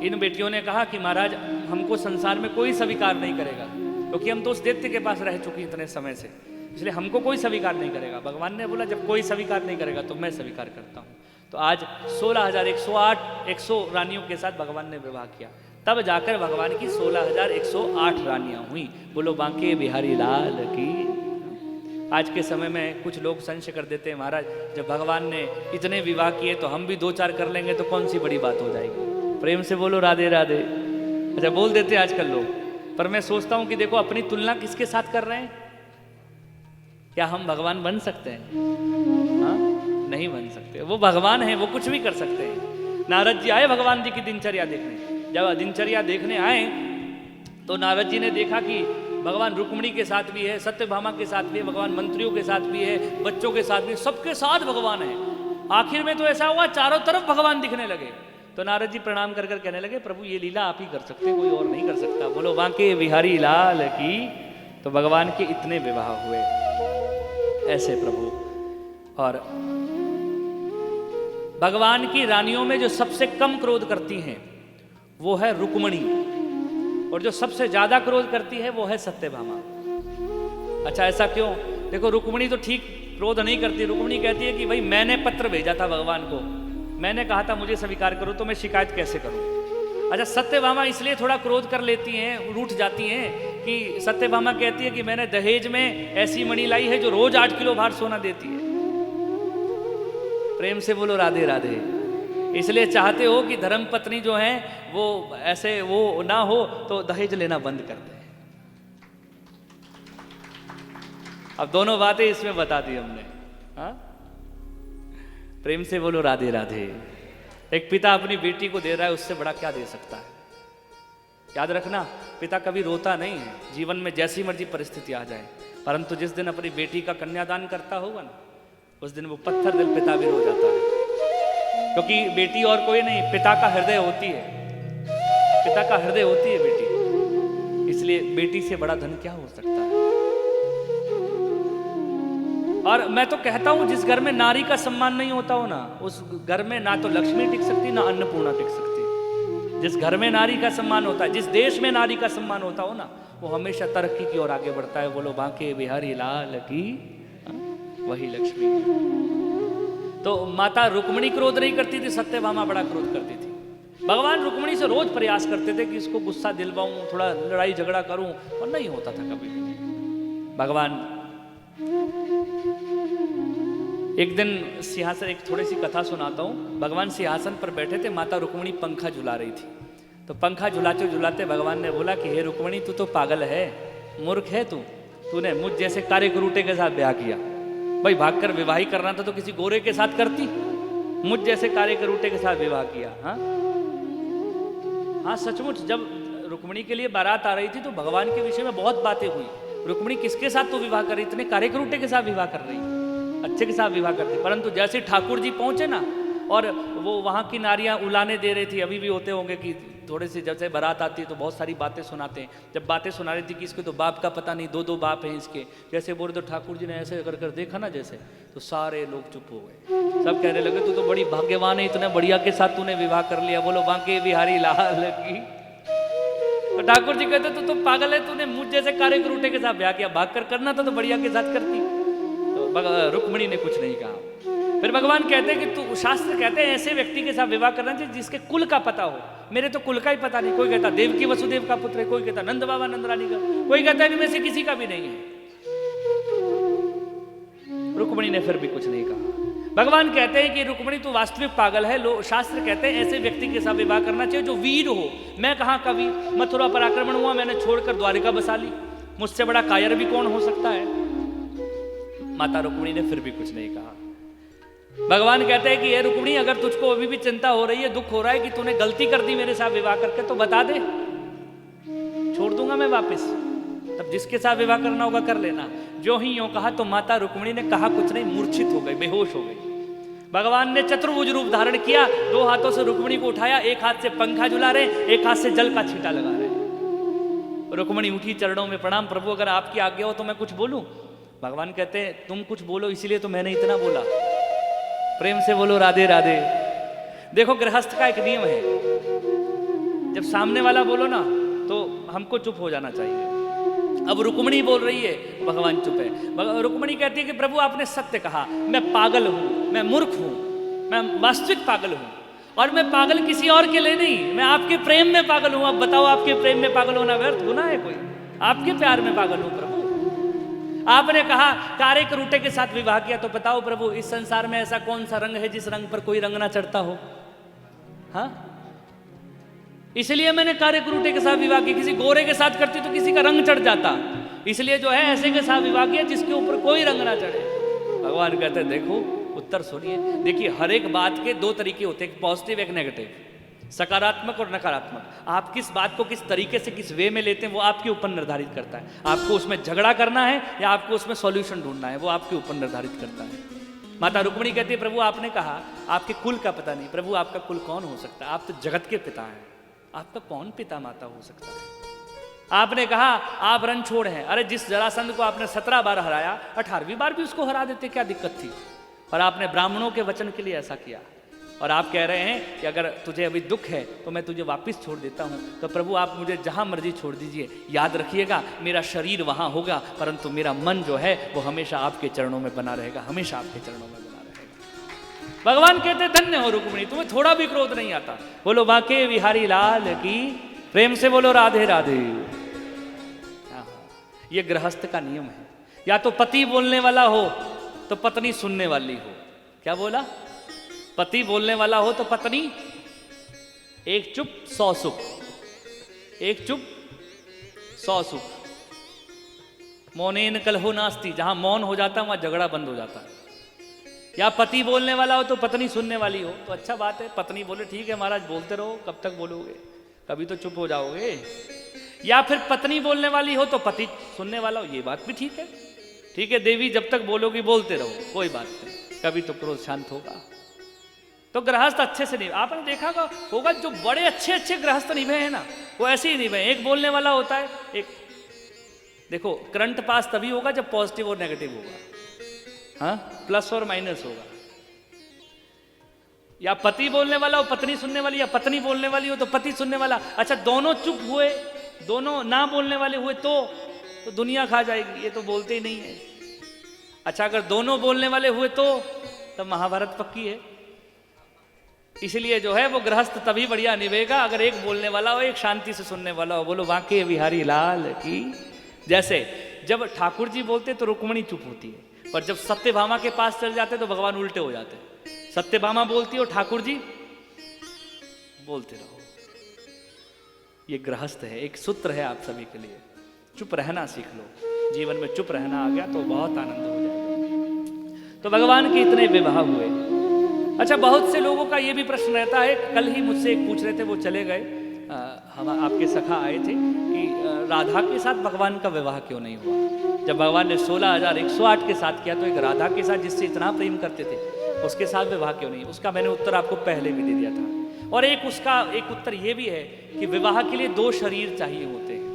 इन बेटियों ने कहा कि महाराज हमको संसार में कोई स्वीकार नहीं करेगा, क्योंकि हम तो उस दैत्य के पास रह चुके इतने समय से, इसलिए हमको कोई स्वीकार नहीं करेगा। भगवान ने बोला जब कोई स्वीकार नहीं करेगा तो मैं स्वीकार करता हूँ। तो आज 16,108 रानियों के साथ भगवान ने विवाह किया, तब जाकर भगवान की 16,108 रानियां हुई। बोलो बांके बिहारी लाल की। आज के समय में कुछ लोग संशय कर देते हैं महाराज जब भगवान ने इतने विवाह किए तो हम भी 2-4 कर लेंगे तो कौन सी बड़ी बात हो जाएगी। प्रेम से बोलो राधे राधे। अच्छा बोल देते हैं आजकल लोग, पर मैं सोचता हूं कि देखो अपनी तुलना किसके साथ कर रहे हैं? क्या हम भगवान बन सकते हैं? हाँ नहीं बन सकते। वो भगवान है, वो कुछ भी कर सकते हैं। नारद जी आए भगवान जी की दिनचर्या देखने। जब दिनचर्या देखने आए तो नारद जी ने देखा कि भगवान रुक्मिणी के साथ भी है, सत्यभामा के साथ भी है, भगवान मंत्रियों के साथ भी है, बच्चों के साथ भी, सबके साथ भगवान है। आखिर में तो ऐसा हुआ चारों तरफ भगवान दिखने लगे। तो नारद जी प्रणाम कर कर कहने लगे प्रभु ये लीला आप ही कर सकते, कोई और नहीं कर सकता। बोलो बांके बिहारी लाल की। तो भगवान के इतने विवाह हुए ऐसे प्रभु। और भगवान की रानियों में जो सबसे कम क्रोध करती हैं वो है रुक्मिणी, और जो सबसे ज्यादा क्रोध करती है वो है सत्यभामा। अच्छा ऐसा क्यों? देखो रुक्मिणी तो ठीक क्रोध नहीं करती। रुक्मिणी कहती है कि भाई मैंने पत्र भेजा था भगवान को, मैंने कहा था मुझे स्वीकार करो, तो मैं शिकायत कैसे करूं? अच्छा सत्यभामा इसलिए थोड़ा क्रोध कर लेती हैं, रूठ जाती हैं कि सत्यभामा कहती है कि मैंने दहेज में ऐसी मणि लाई है जो रोज 8 किलो भार सोना देती है। प्रेम से बोलो राधे राधे। इसलिए चाहते हो कि धर्म पत्नी जो है वो ऐसे वो ना हो तो दहेज लेना बंद कर दे। अब दोनों बातें इसमें बता दी हमने। हाँ प्रेम से बोलो राधे राधे। एक पिता अपनी बेटी को दे रहा है, उससे बड़ा क्या दे सकता है? याद रखना पिता कभी रोता नहीं है, जीवन में जैसी मर्जी परिस्थिति आ जाए, परंतु जिस दिन अपनी बेटी का कन्यादान करता होगा ना उस दिन वो पत्थर दिल पिता भी रो जाता है, क्योंकि बेटी और कोई नहीं पिता का हृदय होती है। पिता का हृदय होती है बेटी, इसलिए बेटी से बड़ा धन क्या हो सकता है। और मैं तो कहता हूं जिस घर में नारी का सम्मान नहीं होता हो ना उस घर में ना तो लक्ष्मी टिक सकती ना अन्नपूर्णा टिक सकती। जिस घर में नारी का सम्मान होता है, जिस देश में नारी का सम्मान होता हो ना वो हमेशा तरक्की की ओर आगे बढ़ता है। बोलो बांके बिहारी लाल की। वही लक्ष्मी। तो माता रुक्मिणी क्रोध नहीं करती थी, सत्यभामा बड़ा क्रोध करती थी। भगवान रुक्मिणी से रोज प्रयास करते थे कि इसको गुस्सा दिलवाऊं, थोड़ा लड़ाई झगड़ा करूं, और नहीं होता था कभी। भगवान एक दिन सिंहासन, एक थोड़ी सी कथा सुनाता हूं। भगवान सिंहासन पर बैठे थे, माता रुक्मिणी पंखा झुला रही थी। तो पंखा झुलाते झुलाते भगवान ने बोला कि हे रुक्मिणी तू तो पागल है, मूर्ख है तूने मुझ जैसे कारे कुरूटे के साथ ब्याह किया। भाई भागकर विवाह ही करना था तो किसी गोरे के साथ करती, मुझ जैसे कारे करूटे के साथ विवाह किया। हाँ हाँ सचमुच जब रुक्मिणी के लिए बारात आ रही थी तो भगवान के विषय में बहुत बातें हुई। रुक्मिणी किसके साथ तो विवाह कर रही, इतने कार्यक्रूटे के साथ विवाह कर रही, अच्छे के साथ विवाह करती, परंतु जैसे ठाकुर जी पहुंचे ना और वो वहाँ की नारियां उलाने दे रही थी, अभी भी होते होंगे कि थोड़े से जब बारात आती है तो बहुत सारी बातें सुनाते हैं। जब बातें सुना रही थी कि इसके तो बाप का पता नहीं, दो बाप हैं इसके, जैसे बोल रहे तो ठाकुर जी ने ऐसे कर देखा ना जैसे, तो सारे लोग चुप हो गए। सब कहने लगे तू तो बड़ी भाग्यवान है, इतने बढ़िया के साथ तूने विवाह कर लिया, बोलो बांके बिहारी लाल की। तो ठाकुर जी कहते तो पागल है, तूने मुझ जैसे कार्यक्रूटे के साथ ब्याह किया, भाग कर करना था तो बढ़िया के साथ करती। तो रुक्मिणी ने कुछ नहीं कहा। फिर भगवान कहते हैं कि तू, शास्त्र कहते हैं ऐसे व्यक्ति के साथ विवाह करना चाहिए जिसके कुल का पता हो। मेरे तो कुल का ही पता नहीं, कोई कहता देवकी वसुदेव का पुत्र है, कोई कहता नंद बाबा नंद रानी का, कोई कहता इनमें से किसी का भी नहीं है। रुक्मिणी ने फिर भी कुछ नहीं कहा। भगवान कहते हैं कि रुक्मिणी तू वास्तविक पागल है। शास्त्र कहते हैं ऐसे व्यक्ति के साथ विवाह करना चाहिए जो वीर हो। मैं कहाँ का वीर, मथुरा पर आक्रमण हुआ, मैंने छोड़कर द्वारिका बसा ली, मुझसे बड़ा कायर भी कौन हो सकता है। माता रुक्मिणी ने फिर भी कुछ नहीं कहा। भगवान कहते हैं कि ये रुक्मिणी अगर तुझको अभी भी चिंता हो रही है, दुख हो रहा है कि तूने गलती कर दी मेरे साथ विवाह करके, तो बता दे, छोड़ दूंगा मैं वापस, तब जिसके साथ विवाह करना होगा कर लेना। जो ही यूं कहा तो माता रुक्मिणी ने कहा कुछ नहीं, मूर्छित हो गई, बेहोश हो गई। भगवान ने चतुर्भुज रूप धारण किया, दो हाथों से रुक्मिणी को उठाया, एक हाथ से पंखा झुला रहे, एक हाथ से जल का छींटा लगा रहे। रुक्मिणी उठी, चरणों में प्रणाम, प्रभु अगर आपकी आज्ञा हो तो मैं कुछ बोलूं। भगवान कहते हैं तुम कुछ बोलो, इसीलिए तो मैंने इतना बोला। प्रेम से बोलो राधे राधे। देखो गृहस्थ का एक नियम है, जब सामने वाला बोलो ना तो हमको चुप हो जाना चाहिए। अब रुक्मिणी बोल रही है, भगवान चुप है। रुक्मिणी कहती है कि प्रभु आपने सत्य कहा, मैं पागल हूं, मैं मूर्ख हूं, मैं वास्तविक पागल हूं, और मैं पागल किसी और के लिए नहीं, मैं आपके प्रेम में पागल हूं। अब बताओ आपके प्रेम में पागल होना व्यर्थ गुनाह है कोई? आपके प्यार में पागल हूं प्रभु। आपने कहा कार्यक्रूटे के साथ विवाह किया, तो बताओ प्रभु इस संसार में ऐसा कौन सा रंग है जिस रंग पर कोई रंग ना चढ़ता हो? हाँ, इसलिए मैंने कार्यक्रूटे के साथ विवाह किया। किसी गोरे के साथ करती तो किसी का रंग चढ़ जाता, इसलिए जो है ऐसे के साथ विवाह किया जिसके ऊपर कोई रंग ना चढ़े। भगवान कहते हैं देखो, उत्तर सुनिए। देखिए हर एक बात के दो तरीके होते हैं, एक पॉजिटिव एक नेगेटिव, सकारात्मक और नकारात्मक। आप किस बात को किस तरीके से किस वे में लेते हैं वो आपके ऊपर निर्धारित करता है। आपको उसमें झगड़ा करना है या आपको उसमें सॉल्यूशन ढूंढना है, वो आपके ऊपर निर्धारित करता है। माता रुक्मिणी कहती है प्रभु आपने कहा आपके कुल का पता नहीं। प्रभु आपका कुल कौन हो सकता है? आप तो जगत के पिता हैं, आपका कौन पिता माता हो सकता है? आपने कहा आप रणछोड़ हैं। अरे जिस जरासंध को आपने 17 बार हराया, 18वीं बार भी उसको हरा देते, क्या दिक्कत थी? पर आपने ब्राह्मणों के वचन के लिए ऐसा किया, और आप कह रहे हैं कि अगर तुझे अभी दुख है तो मैं तुझे वापस छोड़ देता हूं। तो प्रभु आप मुझे जहां मर्जी छोड़ दीजिए, याद रखिएगा मेरा शरीर वहां होगा, परंतु मेरा मन जो है वो हमेशा आपके चरणों में बना रहेगा, हमेशा आपके चरणों में बना रहेगा। भगवान कहते धन्य हो रुक्मिणी, तुम्हें थोड़ा भी क्रोध नहीं आता। बोलो बांके बिहारी लाल की, प्रेम से बोलो राधे राधे। ये गृहस्थ का नियम है, या तो पति बोलने वाला हो तो पत्नी सुनने वाली हो। क्या बोला? पति बोलने वाला हो तो पत्नी एक चुप 100 सुख, एक चुप 100 सुख। मौनेन कलहो नास्ति, जहां मौन हो जाता है वहां झगड़ा बंद हो जाता है। या पति बोलने वाला हो तो पत्नी सुनने वाली हो, तो अच्छा बात है। पत्नी बोले ठीक है महाराज बोलते रहो, कब तक बोलोगे, कभी तो चुप हो जाओगे। या फिर पत्नी बोलने वाली हो तो पति सुनने वाला हो, ये बात भी ठीक है। ठीक है देवी, जब तक बोलोगी बोलते रहो, कोई बात नहीं, कभी तो क्रोध शांत होगा। तो गृहस्थ अच्छे से निभे। आपने देखा होगा जो बड़े अच्छे अच्छे गृहस्थ निभे हैं ना, वो ऐसे ही निभे। एक बोलने वाला होता है, एक देखो करंट पास तभी होगा जब पॉजिटिव और नेगेटिव होगा, हाँ प्लस और माइनस होगा। या पति बोलने वाला हो पत्नी सुनने वाली, या पत्नी बोलने वाली हो तो पति सुनने वाला। अच्छा दोनों चुप हुए, दोनों ना बोलने वाले हुए तो दुनिया खा जाएगी, ये तो बोलते ही नहीं है। अच्छा अगर दोनों बोलने वाले हुए तो तब महाभारत पक्की है। इसलिए जो है वो गृहस्थ तभी बढ़िया निभेगा अगर एक बोलने वाला हो, एक शांति से सुनने वाला हो। बोलो बांके बिहारी लाल की। जैसे जब ठाकुर जी बोलते तो रुक्मिणी चुप होती है, पर जब सत्यभामा के पास चल जाते तो भगवान उल्टे हो जाते। सत्यभामा बोलती हो, ठाकुर जी बोलते रहो। ये गृहस्थ है, एक सूत्र है आप सभी के लिए। चुप रहना सीख लो, जीवन में चुप रहना आ गया तो बहुत आनंद हो जाएगा। तो भगवान के इतने विवाह हुए। अच्छा बहुत से लोगों का ये भी प्रश्न रहता है, कल ही मुझसे एक पूछ रहे थे, वो चले गए हम आपके सखा आए थे कि राधा के साथ भगवान का विवाह क्यों नहीं हुआ। जब भगवान ने 16,108 के साथ किया तो एक राधा के साथ जिससे इतना प्रेम करते थे उसके साथ विवाह क्यों नहीं। उसका मैंने उत्तर आपको पहले भी दे दिया था। और एक उसका एक उत्तर ये भी है कि विवाह के लिए 2 शरीर चाहिए होते हैं,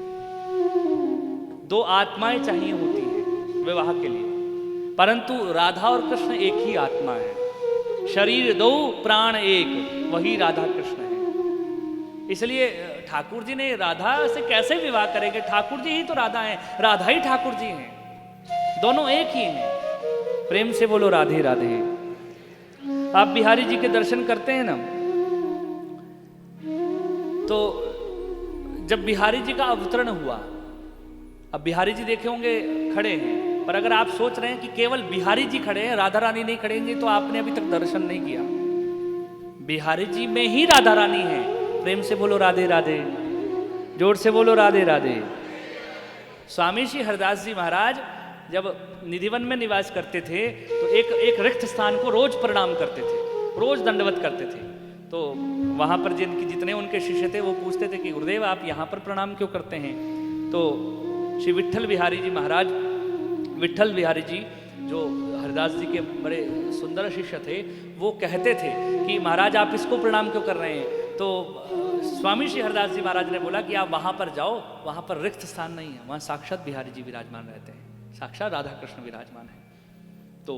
2 आत्माएं चाहिए होती हैं विवाह के लिए, परंतु राधा और कृष्ण एक ही आत्मा है। शरीर 2 प्राण 1, वही राधा कृष्ण है। इसलिए ठाकुर जी ने राधा से कैसे विवाह करेंगे। ठाकुर जी ही तो राधा हैं, राधा ही ठाकुर जी हैं, दोनों एक ही हैं। प्रेम से बोलो राधे राधे। आप बिहारी जी के दर्शन करते हैं ना, तो जब बिहारी जी का अवतरण हुआ, अब बिहारी जी देखे होंगे खड़े हैं, पर अगर आप सोच रहे हैं कि केवल बिहारी जी खड़े हैं, राधा रानी नहीं खड़ेंगे, तो आपने अभी तक दर्शन नहीं किया। बिहारी जी में ही राधा रानी है। प्रेम से बोलो राधे राधे, जोर से बोलो राधे राधे। स्वामी श्री हरदास जी महाराज जब निधिवन में निवास करते थे तो एक रिक्त स्थान को रोज प्रणाम करते थे, रोज दंडवत करते थे। तो वहाँ पर जितने उनके शिष्य थे वो पूछते थे कि गुरुदेव आप यहाँ पर प्रणाम क्यों करते हैं। तो श्री विट्ठल बिहारी जी महाराज, विट्ठल बिहारी जी जो हरदास जी के बड़े सुंदर शिष्य थे, वो कहते थे कि महाराज आप इसको प्रणाम क्यों कर रहे हैं। तो स्वामी श्री हरदास जी महाराज ने बोला कि आप वहाँ पर जाओ, वहाँ पर रिक्त स्थान नहीं है, वहाँ साक्षात बिहारी जी विराजमान रहते हैं, साक्षात राधा कृष्ण विराजमान है। तो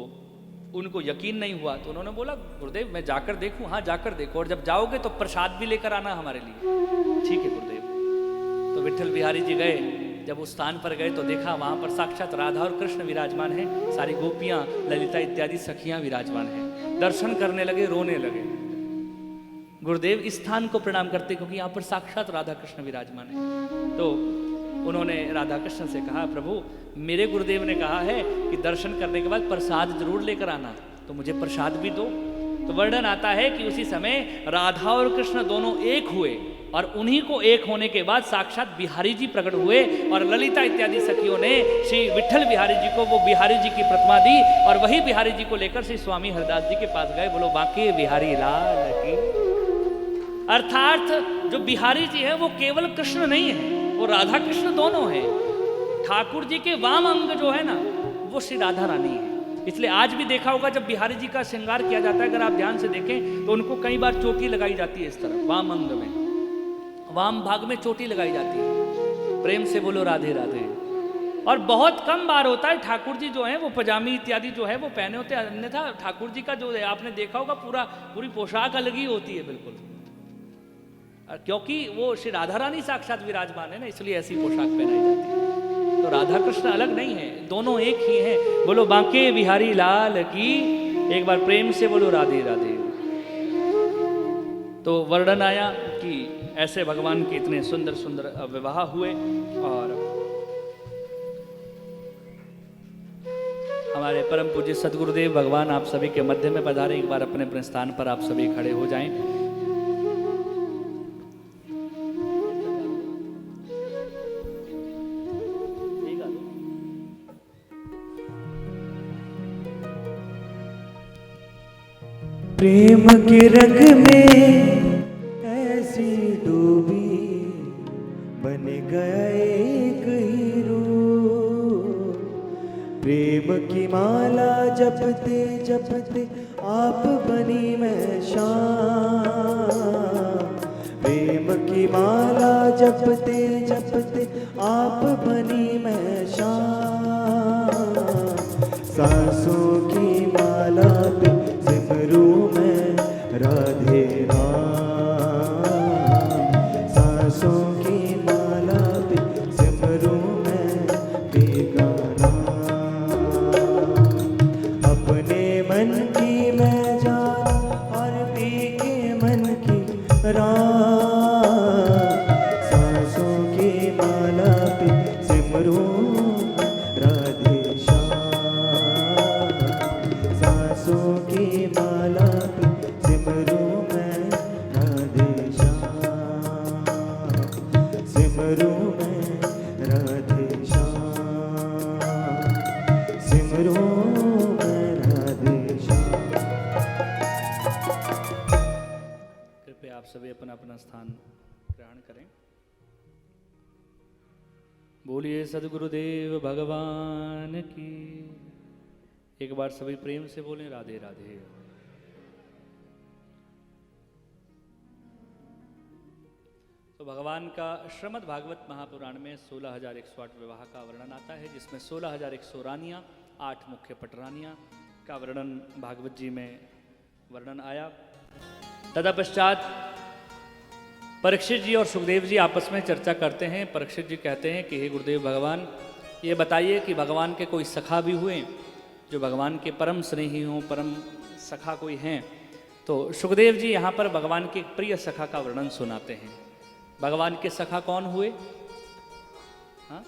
उनको यकीन नहीं हुआ तो उन्होंने बोला गुरुदेव मैं जाकर देखूं। हाँ जाकर देखो, और जब जाओगे तो प्रसाद भी लेकर आना हमारे लिए। ठीक है गुरुदेव। तो विट्ठल बिहारी जी गए, जब उस स्थान पर गए तो देखा वहाँ पर साक्षात राधा और कृष्ण विराजमान है, सारी गोपियाँ ललिता इत्यादि सखियाँ विराजमान हैं। दर्शन करने लगे, रोने लगे। गुरुदेव इस स्थान को प्रणाम करते क्योंकि यहाँ पर साक्षात राधा कृष्ण विराजमान है। तो उन्होंने राधा कृष्ण से कहा प्रभु मेरे गुरुदेव ने कहा है कि दर्शन करने के बाद प्रसाद जरूर लेकर आना, तो मुझे प्रसाद भी दो। तो वर्णन आता है कि उसी समय राधा और कृष्ण दोनों एक हुए, और उन्हीं को एक होने के बाद साक्षात बिहारी जी प्रकट हुए, और ललिता इत्यादि सखियों ने श्री विट्ठल बिहारी जी को वो बिहारी जी की प्रतिमा दी, और वही बिहारी जी को लेकर श्री स्वामी हरदास जी के पास गए। बोलो बांके बिहारी लाल की। अर्थात जो बिहारी जी है वो केवल कृष्ण नहीं है, वो राधा कृष्ण दोनों हैं। ठाकुर जी के वाम अंग जो है ना वो श्री राधा रानी है। इसलिए आज भी देखा होगा जब बिहारी जी का श्रृंगार किया जाता है, अगर आप ध्यान से देखें तो उनको कई बार चोटी लगाई जाती है, इस तरफ वाम अंग में, वाम भाग में चोटी लगाई जाती है। प्रेम से बोलो राधे राधे। और बहुत कम बार होता है ठाकुर जी जो है वो पजामी इत्यादि जो है वो पहने होते हैं, अन्यथा ठाकुर जी का जो है आपने देखा होगा पूरी पोशाक अलग ही होती है बिल्कुल, क्योंकि वो श्री राधा रानी साक्षात विराजमान है ना, इसलिए ऐसी पोशाक पहनाई जाती है। तो राधा कृष्ण अलग नहीं है, दोनों एक ही हैं। बोलो बांके बिहारी लाल की। एक बार प्रेम से बोलो राधे राधे। तो वर्णन आया कि ऐसे भगवान के इतने सुंदर सुंदर विवाह हुए, और हमारे परम पूज्य सदगुरुदेव भगवान आप सभी के मध्य में पधारे। एक बार अपने अपने स्थान पर आप सभी खड़े हो जाएं। प्रेम के रंग में ऐसी डूबी बन गया एक हीरो। प्रेम की माला जपते जपते आप बनी मैं शाम। प्रेम की माला जपते जपते आप बनी मैं शाम। सांसों की माला पे सिमरू में राधे राम। सांसों की माला पे सिमरू में बेगाना। अपने मन की मैं जान और पी के मन की राम। सांसों की माला पे सिमरू राधे श्याम। सांसों की माला पे सिमरू मैं राधे श्याम। सिमरू मैं राधे श्याम। सिमरू मैं राधे श्याम। कृपया आप सभी अपना अपना स्थान ग्रहण करें। बोलिए सदगुरुदेव भगवान की। एक बार सभी प्रेम से बोलें राधे राधे। तो भगवान का श्रीमद् भागवत महापुराण में 16,108 विवाह का वर्णन आता है, जिसमें 16,100 रानियाँ, 8 मुख्य पटरानियाँ का वर्णन भागवत जी में वर्णन आया। तदपश्चात परीक्षित जी और सुखदेव जी आपस में चर्चा करते हैं। परीक्षित जी कहते हैं कि हे गुरुदेव भगवान, ये बताइए कि भगवान के कोई सखा भी हुए जो भगवान के परम स्नेही हों, परम सखा कोई हैं? तो सुखदेव जी यहाँ पर भगवान के प्रिय सखा का वर्णन सुनाते हैं। भगवान के सखा कौन हुए? हाँ,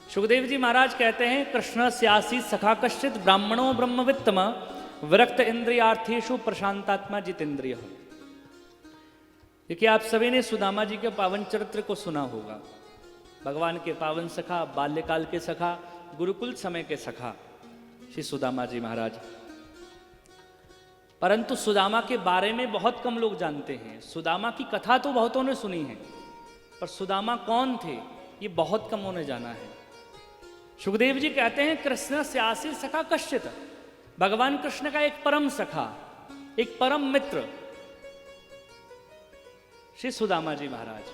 सुखदेव जी महाराज कहते हैं, कृष्ण स्यासी सखा कश्चित ब्राह्मणो ब्रह्मवित्तम विरक्त इंद्रियार्थेषु प्रशांतात्मा जितेंद्रिय। देखिए, आप सभी ने सुदामा जी के पावन चरित्र को सुना होगा। भगवान के पावन सखा, बाल्यकाल के सखा, गुरुकुल समय के सखा श्री सुदामा जी महाराज। परंतु सुदामा के बारे में बहुत कम लोग जानते हैं। सुदामा की कथा तो बहुतों ने सुनी है, पर सुदामा कौन थे ये बहुत कमों ने जाना है। सुखदेव जी कहते हैं, कृष्ण स्यासी सखा कश्चित, भगवान कृष्ण का एक परम सखा, एक परम मित्र श्री सुदामा जी महाराज।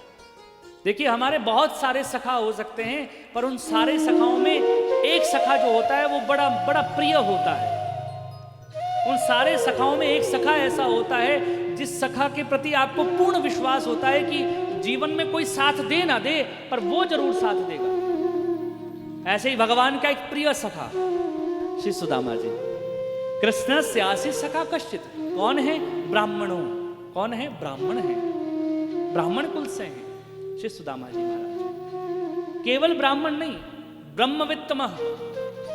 देखिए, हमारे बहुत सारे सखा हो सकते हैं, पर उन सारे सखाओं में एक सखा जो होता है वो बड़ा बड़ा प्रिय होता है। उन सारे सखाओं में एक सखा ऐसा होता है जिस सखा के प्रति आपको पूर्ण विश्वास होता है कि जीवन में कोई साथ दे ना दे, पर वो जरूर साथ देगा। ऐसे ही भगवान का एक प्रिय सखा श्री सुदामा जी। कृष्ण स्यासी सखा कश्चित, कौन है? ब्राह्मणों। कौन है? ब्राह्मण है, ब्राह्मण कुल से हैं श्री सुदामा जी महाराज। केवल ब्राह्मण नहीं, ब्रह्मवित्तम,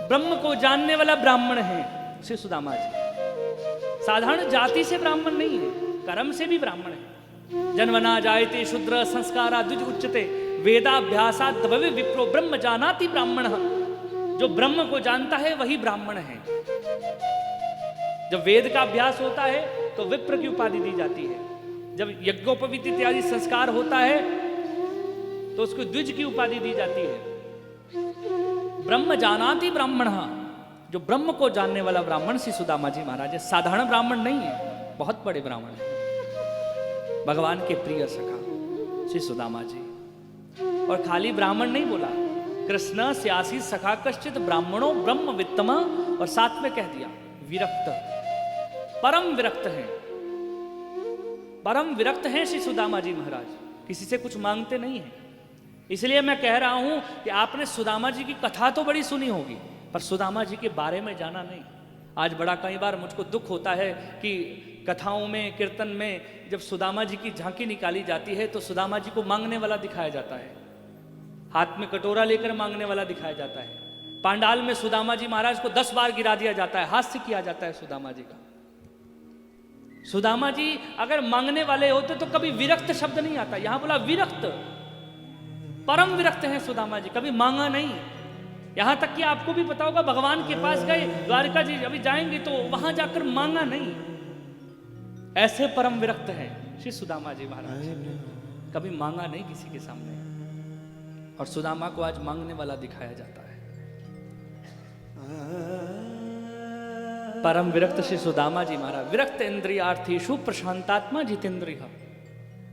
ब्रह्म को जानने वाला ब्राह्मण है श्री सुदामा जी। साधारण जाति से ब्राह्मण नहीं है, कर्म से भी ब्राह्मण है। जन्मना जायते शूद्र संस्कारा द्विज उच्यते वेदाभ्यासात् तभवे विप्रो ब्रह्म जानाति ब्राह्मण। जो ब्रह्म को जानता है वही ब्राह्मण है। जब वेद का अभ्यास होता है तो विप्र की उपाधि दी जाती है। जब यज्ञोपवीत इत्यादि संस्कार होता है तो उसको द्विज की उपाधि दी जाती है। ब्रह्म जानाति ब्राह्मण, जो ब्रह्म को जानने वाला ब्राह्मण श्री सुदामा जी महाराज है। साधारण ब्राह्मण नहीं है, बहुत बड़े ब्राह्मण है, भगवान के प्रिय सखा श्री सुदामा जी। और खाली ब्राह्मण नहीं बोला, कृष्ण स्यासी सखा कश्चित ब्राह्मणों ब्रह्म वित्तम, और साथ में कह दिया विरक्त, परम विरक्त है। परम विरक्त हैं श्री सुदामा जी महाराज, किसी से कुछ मांगते नहीं है। इसलिए मैं कह रहा हूं कि आपने सुदामा जी की कथा तो बड़ी सुनी होगी, पर सुदामा जी के बारे में जाना नहीं। आज बड़ा कई बार मुझको दुख होता है कि कथाओं में, कीर्तन में जब सुदामा जी की झांकी निकाली जाती है तो सुदामा जी को मांगने वाला दिखाया जाता है, हाथ में कटोरा लेकर मांगने वाला दिखाया जाता है। पांडाल में सुदामा जी महाराज को 10 बार गिरा दिया जाता है, हास्य किया जाता है सुदामा जी का। सुदामा जी अगर मांगने वाले होते तो कभी विरक्त शब्द नहीं आता। यहां बोला विरक्त, परम विरक्त हैं सुदामा जी, कभी मांगा नहीं। यहां तक कि आपको भी पता होगा, भगवान के पास गए, द्वारका जी अभी जाएंगे तो वहां जाकर मांगा नहीं। ऐसे परम विरक्त हैं श्री सुदामा जी महाराज, कभी मांगा नहीं किसी के सामने। और सुदामा को आज मांगने वाला दिखाया जाता है। परम विरक्त श्री सुदामा जी महाराज। विरक्त इंद्रियार्थेषु प्रशांतात्मा जितेंद्रिय,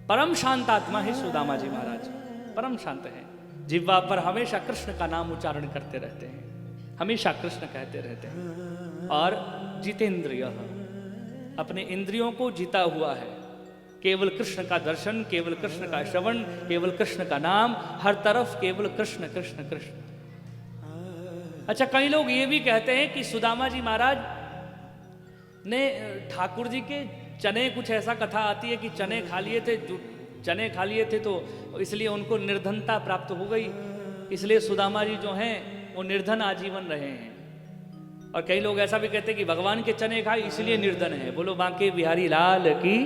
परम शांतात्मा है सुदामा जी महाराज, परम शांत है। जिह्वा पर हमेशा कृष्ण का नाम उच्चारण करते रहते हैं, हमेशा कृष्ण कहते रहते हैं। और जितेंद्रिय, अपने इंद्रियों को जीता हुआ है। केवल कृष्ण का दर्शन, केवल कृष्ण का श्रवण, केवल कृष्ण का नाम, हर तरफ केवल कृष्ण कृष्ण कृष्ण। अच्छा, कई लोग ये भी कहते हैं कि सुदामा जी महाराज ने ठाकुर जी के चने, कुछ ऐसा कथा आती है कि चने खा लिए थे, चने खा लिए थे तो इसलिए उनको निर्धनता प्राप्त हो गई, इसलिए सुदामा जी जो हैं वो निर्धन आजीवन रहे हैं। और कई लोग ऐसा भी कहते हैं कि भगवान के चने खाए इसलिए निर्धन है। बोलो बांके बिहारी लाल की।